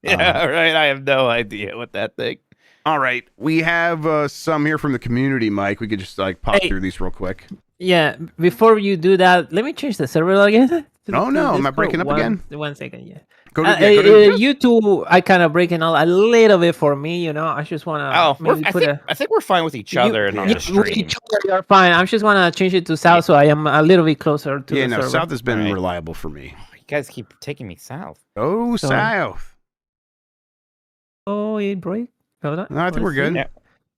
Yeah, right. I have no idea what that thing. All right, we have some here from the community, Mike. We could just like pop Hey. through these real quick. Yeah, before you do that, let me change the server again. Oh, no, am I breaking up again? 1 second, yeah. Go to, You two are kind of breaking out a little bit for me, I just want to I think we're fine with each other and on the stream. You're fine. I just want to change it to south so I am a little bit closer to yeah, the no, server. south has been All right. reliable for me. You guys keep taking me south. Go Sorry. south. Oh, it break? Hold on. No, I think we're Let's good. see. Yeah.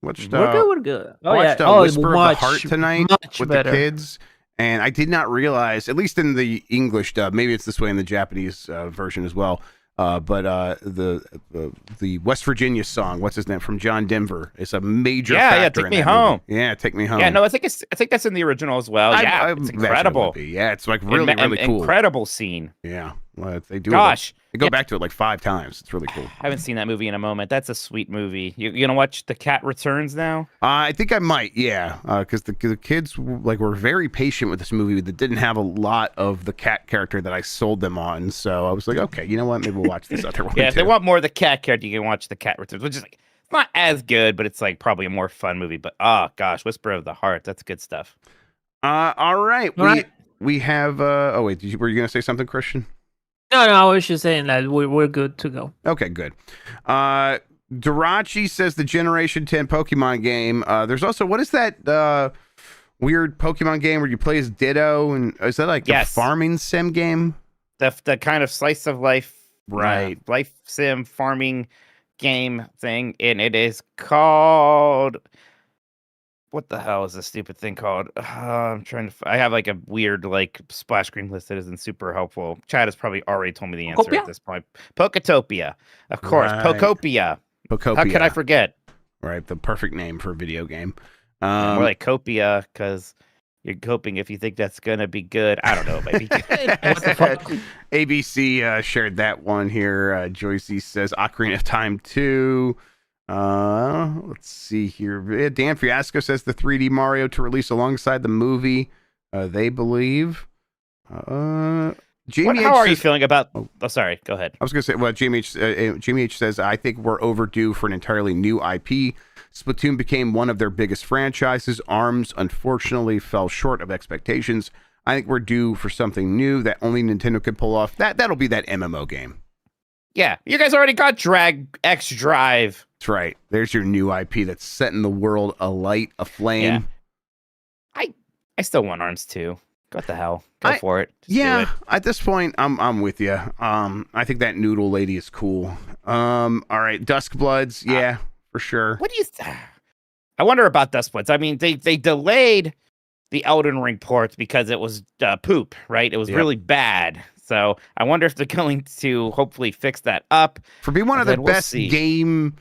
Watched, We're good. Oh, watched yeah. Whisper much, of the Heart tonight much with better. the kids, and I did not realize, at least in the English dub, maybe it's this way in the Japanese version as well. But the West Virginia song, what's his name, from John Denver, is a major factor. Take in me that home. movie. Yeah, Take Me Home. Yeah, no, I think that's in the original as well. Yeah, I it's imagine it incredible. would be. Yeah, it's like really cool. Incredible scene. Yeah, well, they do. Gosh, they go back to it like 5 times. It's really cool. I haven't seen that movie in a moment. That's a sweet movie. You gonna watch The Cat Returns now? I think I might, yeah, because the kids were very patient with this movie that didn't have a lot of the cat character that I sold them on. So I was like, okay, you know what? Maybe we'll watch this other one. Yeah, if too. they want more of the cat character, you can watch The Cat Returns, which is like it's not as good, but it's like probably a more fun movie. But oh gosh, Whisper of the Heart, that's good stuff. All right, All right. we have. Oh wait, were you gonna say something, Christian? No, I was just saying that we're good to go. Okay, good. Darachi says the Generation 10 Pokemon game. There's also, what is that weird Pokemon game where you play as Ditto? And is that like a farming sim game? The kind of slice of life, Right. life sim farming game thing, and it is called. What the hell is this stupid thing called? I'm trying to. I have like a weird like splash screen list that isn't super helpful. Chad has probably already told me the answer Pokopia? at this point. Poketopia, of course. Right. Pokopia. Pokopia. How could I forget? Right, the perfect name for a video game. More like copia, because you're coping if you think that's gonna be good. I don't know. It might be good. What the fuck? ABC shared that one here. Joycey says Ocarina of Time 2. Let's see here. Dan Fiasco says the 3D Mario to release alongside the movie. They believe. Jamie How are you says, feeling about? Oh, sorry. Go ahead. I was going to say, well, Jamie H says, I think we're overdue for an entirely new IP. Splatoon became one of their biggest franchises. ARMS, unfortunately, fell short of expectations. I think we're due for something new that only Nintendo could pull off. That'll be that MMO game. Yeah, you guys already got Drag X Drive. That's right. There's your new IP that's setting the world alight, aflame. Yeah. I still want ARMS too. What the hell? Go for it. Just do it. At this point, I'm with you. I think that noodle lady is cool. All right, Duskbloods, yeah, for sure. What do you? I wonder about Duskbloods. I mean, they delayed the Elden Ring port because it was poop, right? It was really bad. So I wonder if they're going to hopefully fix that up. For being one of the best see. game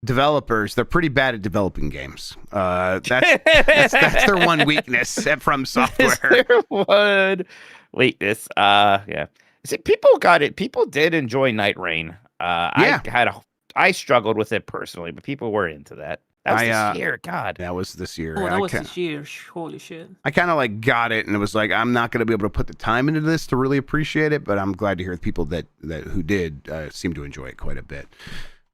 developers, they're pretty bad at developing games. That's their one weakness at From Software. Is there one weakness? Yeah. See, people got it. People did enjoy Night Rain. I struggled with it personally, but people were into that. That was this year. God. That was this year. Oh, that was this year. Holy shit. I kind of like got it, and it was like, I'm not going to be able to put the time into this to really appreciate it, but I'm glad to hear the people that who did seem to enjoy it quite a bit.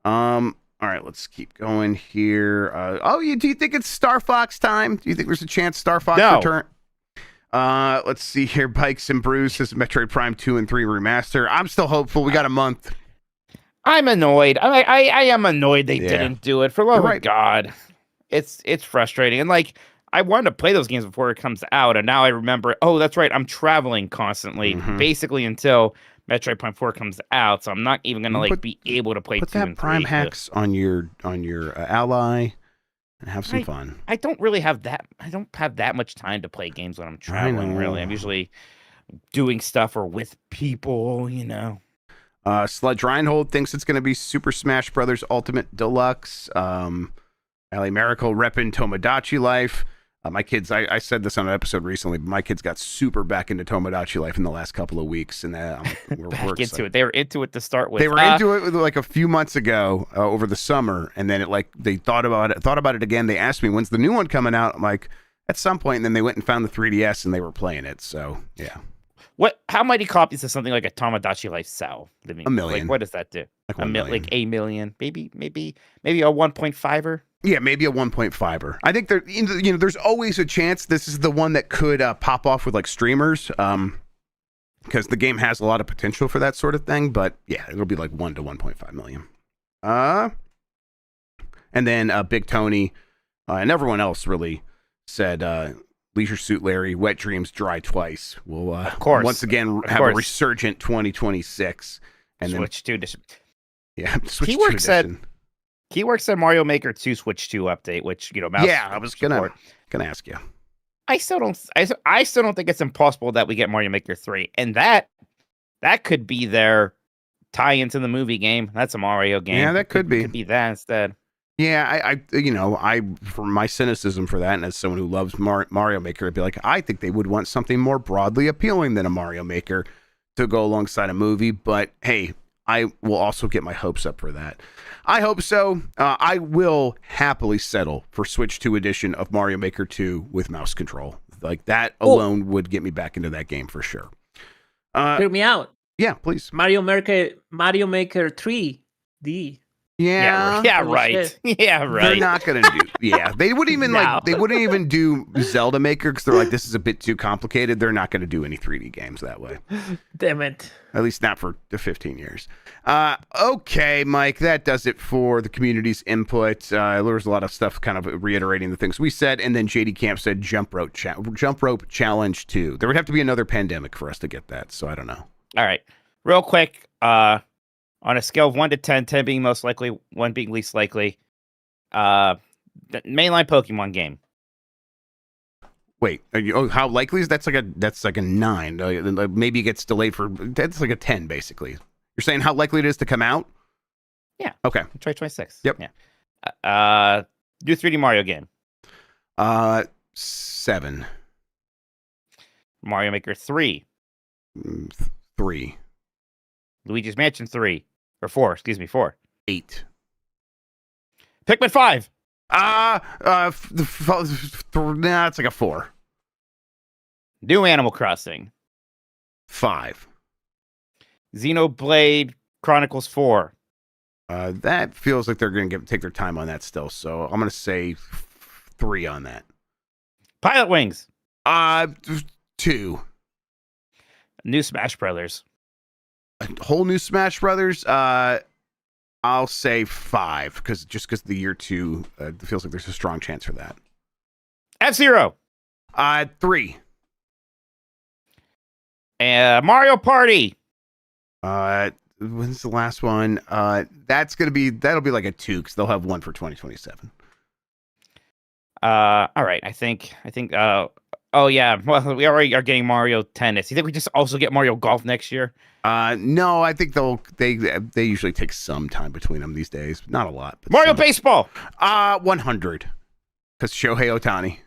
All right, let's keep going here. Do you think it's Star Fox time? Do you think there's a chance Star Fox return? Let's see here. Bikes and Brews says Metroid Prime 2 and 3 remaster. I'm still hopeful. We got a month. I'm annoyed. I am annoyed they didn't do it. For the love of God, it's frustrating. And like, I wanted to play those games before it comes out, and now I remember. Oh, that's right. I'm traveling constly, basically until Metroid Prime 4 comes out. So I'm not even gonna be able to play. Put 2 that and Prime 3. hacks on your ally and have some fun. I don't really have that. I don't have that much time to play games when I'm traveling. Really, I'm usually doing stuff or with people. Sludge Reinhold thinks it's going to be Super Smash Brothers Ultimate Deluxe. I Allie Miracle repping Tomodachi Life. My kids, I said this on an episode recently, but my kids got super back into Tomodachi Life in the last couple of weeks, and we're Back into excited. it. They were into it to start with. They were into it like a few months ago over the summer, and then they thought about it again. They asked me, when's the new one coming out? I'm like, at some point, and then they went and found the 3DS and they were playing it. So yeah. How many copies does something like a Tomodachi Life sell? A million. Like, what does that do? Like 1 million. Like a million, maybe a 1.5er. Yeah, maybe a 1.5er. I think there's always a chance this is the one that could pop off with like streamers, because the game has a lot of potential for that sort of thing. But yeah, it'll be like 1 to 1.5 million. And then Big Tony and everyone else really said Leisure Suit Larry, Wet Dreams, Dry Twice will of course, once again have a resurgent 2026. And Switch 2 edition. Yeah, Switch 2 Keyword edition. Keyword said Mario Maker 2 Switch 2 update, which mouse I was gonna ask you. I still don't think it's impossible that we get Mario Maker 3, and that could be their tie into the movie game. That's a Mario game. Yeah, that could be. Could be that instead. Yeah, I for my cynicism for that, and as someone who loves Mario Maker, I'd be like, I think they would want something more broadly appealing than a Mario Maker to go alongside a movie. But hey, I will also get my hopes up for that. I hope so. I will happily settle for Switch 2 edition of Mario Maker 2 with mouse control. Like that alone would get me back into that game for sure. Hear me out. Yeah, please. Mario Maker 3D. Yeah, right. Yeah, right. They're not gonna do. Yeah, they wouldn't even they wouldn't even do Zelda Maker because they're like, this is a bit too complicated. They're not gonna do any 3D games that way. Damn it. At least not for the 15 years. Okay, Mike, that does it for the community's input. There was a lot of stuff kind of reiterating the things we said, and then JD Camp said jump rope challenge 2. There would have to be another pandemic for us to get that, so I don't know. All right, real quick. On a scale of 1 to 10, 10 being most likely, 1 being least likely, the mainline Pokemon game. Wait, how likely is that's like a 9? Maybe it gets delayed that's like a 10 basically. You're saying how likely it is to come out? Yeah. Okay. 2026. Yep. Yeah. Do 3D Mario game. 7. Mario Maker 3. 3. Luigi's Mansion 3. Or 4, excuse me, 4. 8. Pikmin 5. It's like a 4. New Animal Crossing. 5. Xenoblade Chronicles 4. That feels like they're going to take their time on that still, so I'm going to say 3 on that. Pilot Wings. 2. New Smash Brothers. A whole new Smash Brothers. I'll say 5 because the year 2 it feels like there's a strong chance for that. F-Zero. 3. Mario Party. When's the last one? That'll be like a 2 because they'll have one for 2027. All right. I think. Oh yeah. Well, we already are getting Mario Tennis. You think we just also get Mario Golf next year? No. I think they usually take some time between them these days. Not a lot. But Mario some. Baseball. 100. Because Shohei Ohtani.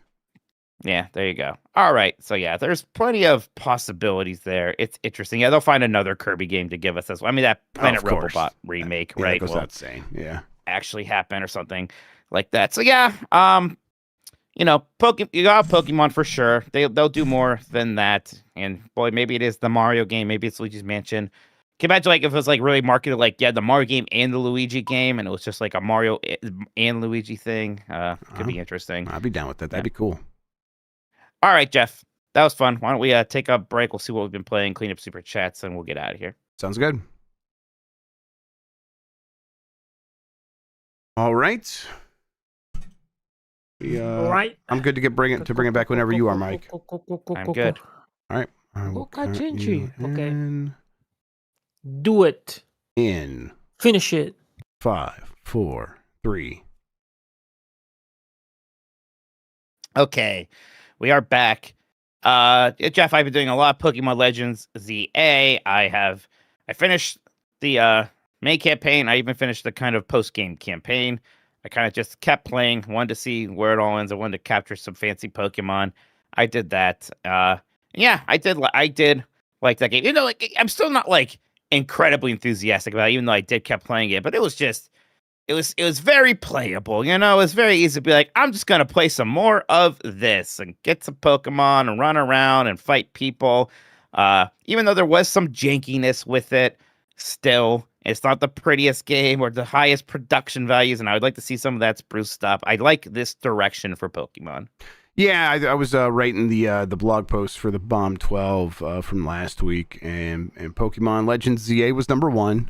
Yeah, there you go. All right. So yeah, there's plenty of possibilities there. It's interesting. Yeah, they'll find another Kirby game to give us as well. I mean, that Planet Robobot remake, yeah, right? That goes without saying. Yeah. Actually happen or something like that. So yeah, you got Pokemon for sure. They'll do more than that. And boy, maybe it is the Mario game. Maybe it's Luigi's Mansion. Can you imagine like if it was like really marketed like the Mario game and the Luigi game, and it was just like a Mario and Luigi thing. Could be interesting. I'd be down with that. That'd be cool. All right, Jeff. That was fun. Why don't we take a break? We'll see what we've been playing, clean up super chats, and we'll get out of here. Sounds good. All right. All right. I'm good to bring it back whenever you are, Mike. I'm good. All right. I will cut you Okay. in. Do it. In Finish it. 5, 4, 3. Okay, we are back. Jeff, I've been doing a lot of Pokemon Legends ZA. I finished the main campaign. I even finished the kind of post-game campaign. I kind of just kept playing, wanted to see where it all ends. I wanted to capture some fancy Pokemon. I did that. Yeah, I did like that game. Like I'm still not like incredibly enthusiastic about it, even though I did kept playing it, but it was just it was very playable. It was very easy to be like, I'm just gonna play some more of this and get some Pokemon and run around and fight people. Even though there was some jankiness with it, still it's not the prettiest game or the highest production values, and I would like to see some of that spruced up. I like this direction for Pokemon. Yeah, I was writing the blog post for the Bomb 12 from last week, and Pokemon Legends ZA was number 1.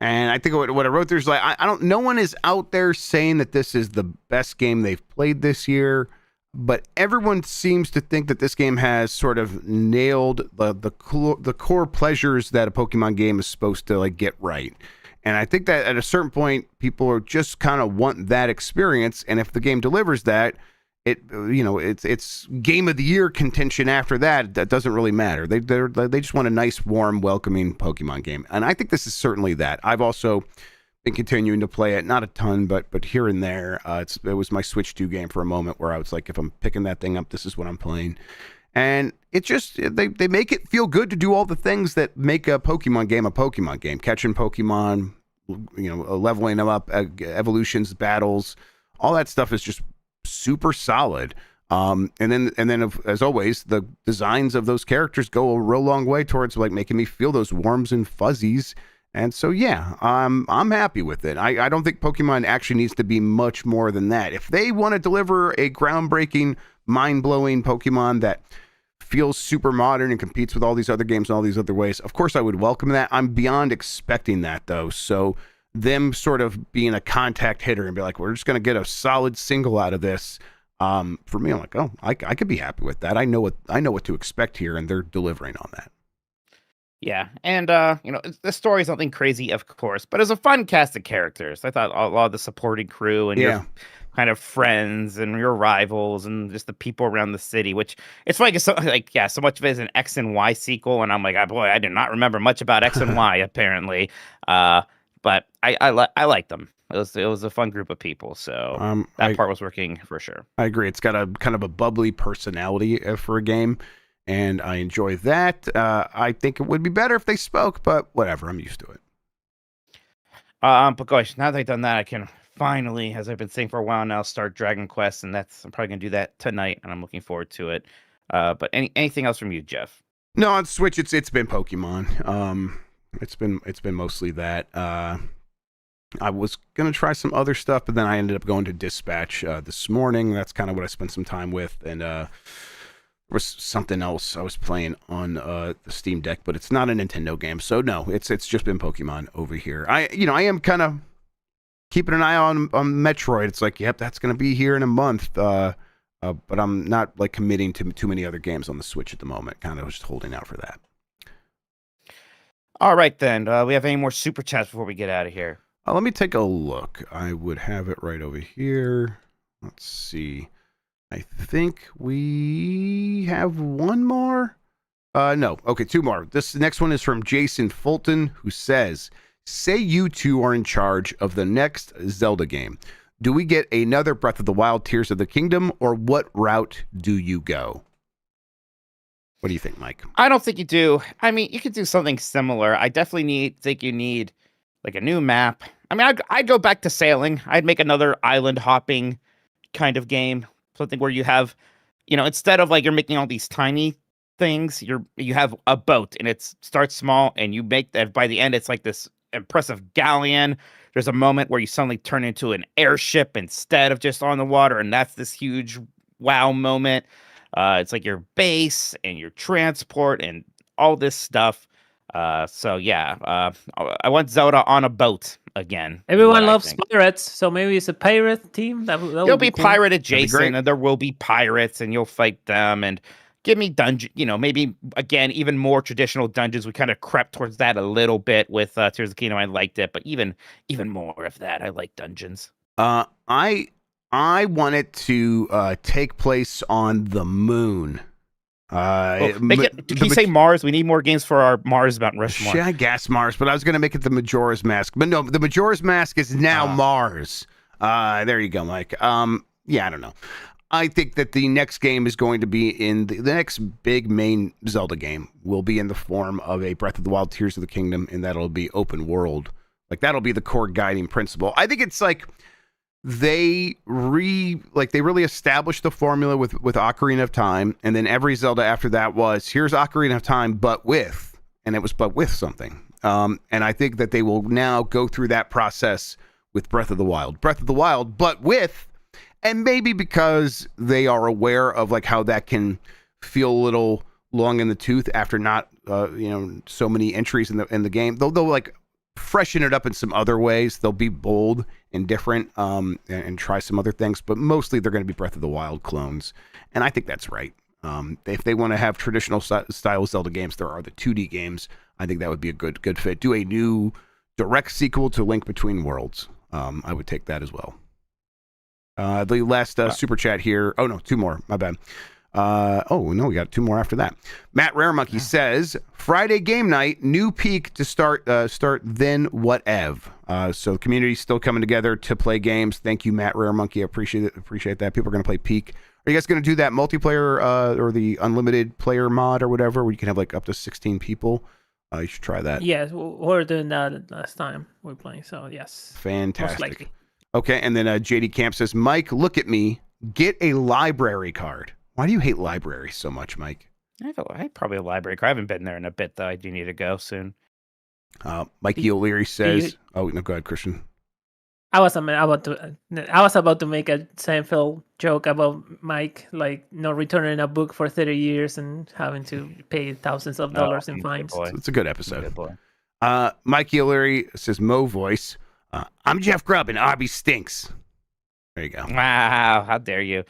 And I think what I wrote there is like I don't. No one is out there saying that this is the best game they've played this year, but everyone seems to think that this game has sort of nailed the core pleasures that a Pokemon game is supposed to like get right. And I think that at a certain point, people are just kind of want that experience, and if the game delivers that, it's game of the year contention after that. That doesn't really matter. They just want a nice, warm, welcoming Pokemon game, and I think this is certainly that. I've also been continuing to play it, not a ton, but here and there. It was my Switch 2 game for a moment where I was like, if I'm picking that thing up, this is what I'm playing, and it just they make it feel good to do all the things that make a Pokemon game, catching Pokemon, leveling them up, evolutions, battles, all that stuff is just super solid. And then as always, the designs of those characters go a real long way towards like making me feel those warms and fuzzies. And so yeah, I'm happy with it. I don't think Pokemon actually needs to be much more than that. If they want to deliver a groundbreaking, mind-blowing Pokemon that feels super modern and competes with all these other games in all these other ways, of course I would welcome that. I'm beyond expecting that though. So them sort of being a contact hitter and be like, we're just going to get a solid single out of this. For me, I'm like, oh, I could be happy with that. I know what to expect here, and they're delivering on that. Yeah, and the story is nothing crazy, of course, but it's a fun cast of characters. I thought a lot of the supporting crew and your kind of friends and your rivals and just the people around the city, which it's funny, so much of it is an X and Y sequel, and I'm like, oh, boy, I did not remember much about X and Y apparently. But I like them. It was a fun group of people, so that part was working for sure. I agree. It's got a kind of a bubbly personality for a game, and I enjoy that. I think it would be better if they spoke, but whatever. I'm used to it. But gosh, now that I've done that, I can finally, as I've been saying for a while now, start Dragon Quest, and I'm probably gonna do that tonight, and I'm looking forward to it. But anything else from you, Jeff? No, on Switch, it's been Pokemon. It's been mostly that. I was gonna try some other stuff, but then I ended up going to Dispatch this morning. That's kind of what I spent some time with, and there was something else I was playing on the Steam Deck, but it's not a Nintendo game, so no, it's just been Pokemon over here. I am kind of keeping an eye on Metroid. It's like, yep, that's gonna be here in a month, but I'm not like committing to too many other games on the Switch at the moment. Kind of just holding out for that. All right, then. We have any more super chats before we get out of here? Let me take a look. I would have it right over here. Let's see. I think we have one more. No. Okay, two more. This next one is from Jason Fulton, who says, say you two are in charge of the next Zelda game. Do we get another Breath of the Wild Tears of the Kingdom, or what route do you go? What do you think, Mike? I don't think you do. I mean, you could do something similar. I definitely think you need like a new map. I mean, I'd go back to sailing. I'd make another island hopping kind of game. Something where you have, instead of like you're making all these tiny things, you have a boat, and it starts small, and you make that by the end, it's like this impressive galleon. There's a moment where you suddenly turn into an airship instead of just on the water, and that's this huge wow moment. It's like your base and your transport and all this stuff. So yeah, I want Zelda on a boat again. Everyone loves pirates, so maybe it's a pirate team. You'll be cool. Pirate adjacent, and there will be pirates, and you'll fight them. And give me dungeon. Maybe again even more traditional dungeons. We kind of crept towards that a little bit with Tears of the Kingdom. I liked it, but even more of that. I like dungeons. I want it to take place on the moon. Can you say Mars? We need more games for our Mars Mount Rushmore. Should I guess Mars? But I was going to make it the Majora's Mask. But no, the Majora's Mask is now Mars. There you go, Mike. Yeah, I don't know. I think that the next game is going to be in the next big main Zelda game will be in the form of a Breath of the Wild Tears of the Kingdom, and that'll be open world. Like that'll be the core guiding principle. I think it's like they really established the formula with Ocarina of Time, and then every Zelda after that was here's Ocarina of Time, but with something. And I think that they will now go through that process with Breath of the Wild, but with. And maybe because they are aware of like how that can feel a little long in the tooth after not, so many entries in the game, they'll like freshen it up in some other ways. They'll be bold and different, and try some other things. But mostly they're going to be Breath of the Wild clones, and I think that's right. If they want to have traditional style Zelda games, there are the 2D games. I think that would be a good fit. Do a new direct sequel to Link Between Worlds. I would take that as well. The last super chat here. Oh no, 2 more. My bad. We got 2 more after that. Matt Rare Monkey says Friday game night, new peak to start. Then whatev. So the community's still coming together to play games. Thank you, Matt Rare Monkey. I appreciate that. People are going to play peak. Are you guys going to do that multiplayer or the unlimited player mod or whatever, where you can have like up to 16 people? You should try that. Yes, we were doing that last time we were playing. So yes, fantastic. Most likely. Okay, and then JD Camp says, Mike, look at me. Get a library card. Why do you hate libraries so much, Mike? I have probably a library card. I haven't been there in a bit, though. I do need to go soon. Mikey O'Leary says, oh, no, go ahead, Christian. I was about to make a Seinfeld joke about Mike, like not returning a book for 30 years and having to pay thousands of dollars in fines. It's a good episode. Mikey O'Leary says, Mo voice. I'm Jeff Grubb and Arby's stinks. There you go. Wow, how dare you?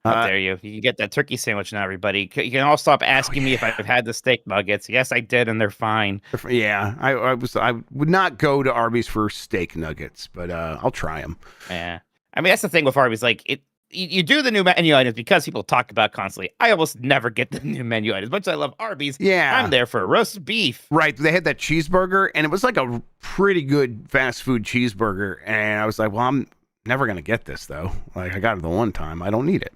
How dare you? You can get that turkey sandwich now, everybody. You can all stop asking me if I've had the steak nuggets. Yes, I did, and they're fine. Yeah, I would not go to Arby's for steak nuggets, but I'll try them. Yeah, I mean that's the thing with Arby's. Like you do the new menu items because people talk about it constantly. I almost never get the new menu items. Much as I love Arby's, yeah, I'm there for roast beef. Right. They had that cheeseburger, and it was like a pretty good fast food cheeseburger. And I was like, well, I'm never going to get this, though. Like, I got it the one time. I don't need it.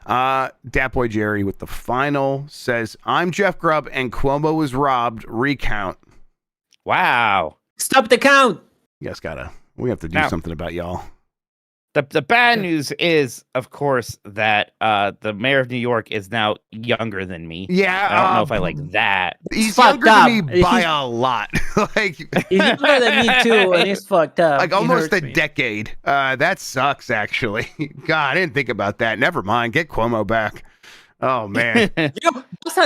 Dat Boy Jerry with the final says, I'm Jeff Grubb, and Cuomo was robbed. Recount. Wow. Stop the count. You guys we have to do something about y'all. The bad news is, of course, that the mayor of New York is now younger than me. Yeah, I don't know if I like that. He's younger than me by a lot. Like he's younger than me too, and he's fucked up. Like almost a decade. That sucks, actually. God, I didn't think about that. Never mind. Get Cuomo back. Oh man. That's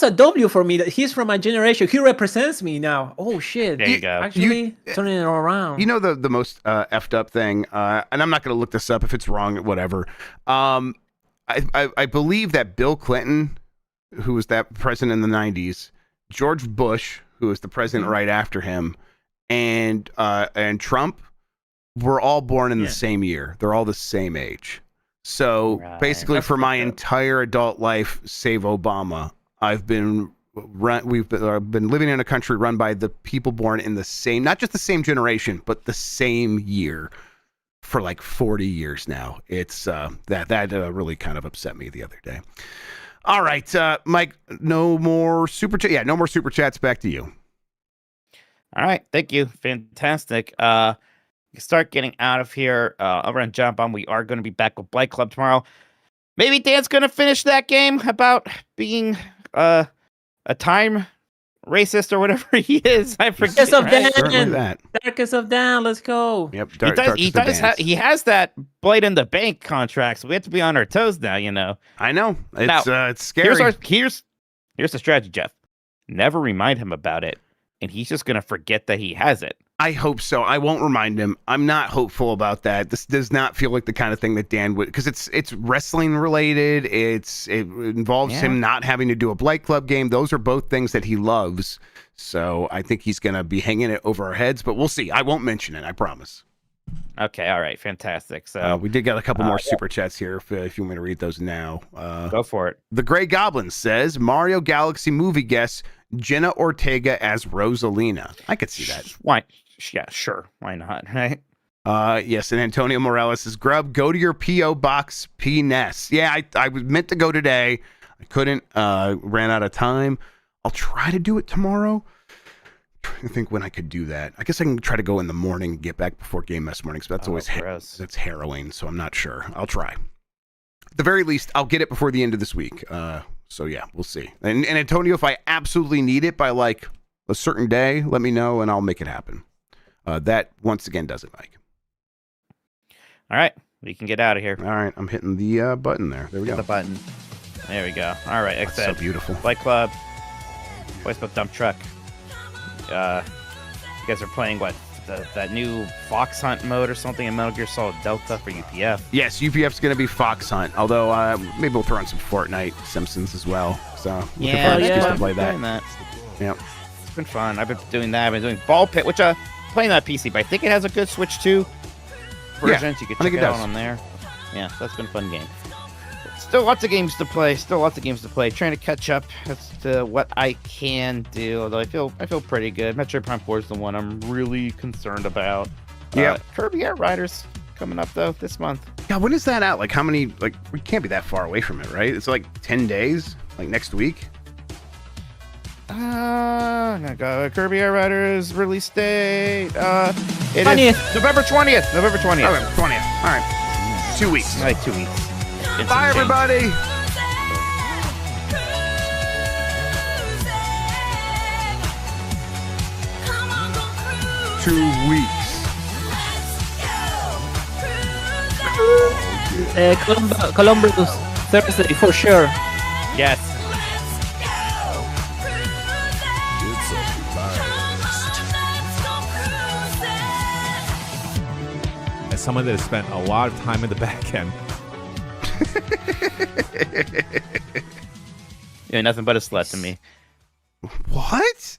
a W for me. That he's from my generation. He represents me now. Oh shit. There you go. Actually, turning it around. You know the most effed up thing, and I'm not going to look this up if it's wrong, whatever. I believe that Bill Clinton, who was that president in the 90s, George Bush, who was the president right after him, and Trump were all born in the same year. They're all the same age. So basically, for my entire adult life, save Obama, We've been living in a country run by the people born in the same, not just the same generation, but the same year for like 40 years now. It's that really kind of upset me the other day. All right, Mike, no more super chat. Yeah, no more super chats. Back to you. All right, thank you. Fantastic. Start getting out of here. I'm going to jump on. We are going to be back with Blight Club tomorrow. Maybe Dan's going to finish that game about being a time racist or whatever he is. I forget. Darkest of Dan. Darkest of Dan. Let's go. Yep. He has that Blight in the Bank contract, so we have to be on our toes now. You know. I know. It's scary. Here's the strategy, Jeff. Never remind him about it, and he's just going to forget that he has it. I hope so. I won't remind him. I'm not hopeful about that. This does not feel like the kind of thing that Dan would, because it's wrestling related. It involves him not having to do a Blight Club game. Those are both things that he loves. So I think he's going to be hanging it over our heads, but we'll see. I won't mention it. I promise. Okay. All right. Fantastic. So we did get a couple more super chats here. If you want me to read those now, go for it. The Gray Goblin says Mario Galaxy movie guest Jenna Ortega as Rosalina. I could see that. Why? Yeah, sure. Why not? Right. Yes, and Antonio Morales says, Grubb, go to your P.O. Box P-Ness. Yeah, I was meant to go today. I couldn't. Ran out of time. I'll try to do it tomorrow. I think when I could do that. I guess I can try to go in the morning and get back before Game Mess mornings, but that's always that's harrowing, so I'm not sure. I'll try. At the very least, I'll get it before the end of this week. So yeah, we'll see. And Antonio, if I absolutely need it by like a certain day, let me know and I'll make it happen. That once again does it, Mike. All right, we can get out of here. All right, I'm hitting the button there. There we go. The button. There we go. All right, That's so beautiful. Flight Club, Voice Book Dump Truck. You guys are playing what? That new Fox Hunt mode or something in Metal Gear Solid Delta for UPF. Yes, UPF's going to be Fox Hunt, although maybe we'll throw in some Fortnite, Simpsons as well. So looking for an excuse to play that. Yeah, it's been fun. I've been doing that. I've been doing Ball Pit, which playing that PC, but I think it has a good Switch 2 version. Yeah, you can check it out on there. Yeah, so that's been a fun game. Still lots of games to play. Trying to catch up as to what I can do. Although I feel pretty good. Metroid Prime 4 is the one I'm really concerned about. Yeah. Kirby Air Riders coming up though this month. Yeah, when is that out? Like how many? Like we can't be that far away from it, right? It's like 10 days, like next week. Kirby Air Riders release date. It 20th. is November 20th. November 20th. Okay, 20th. All right. 2 weeks. Like 2 weeks. Bye, everybody. Two weeks. Columbus Thursday for sure. Yes. As someone that has spent a lot of time in the back end. Yeah, nothing but a slut to me. What?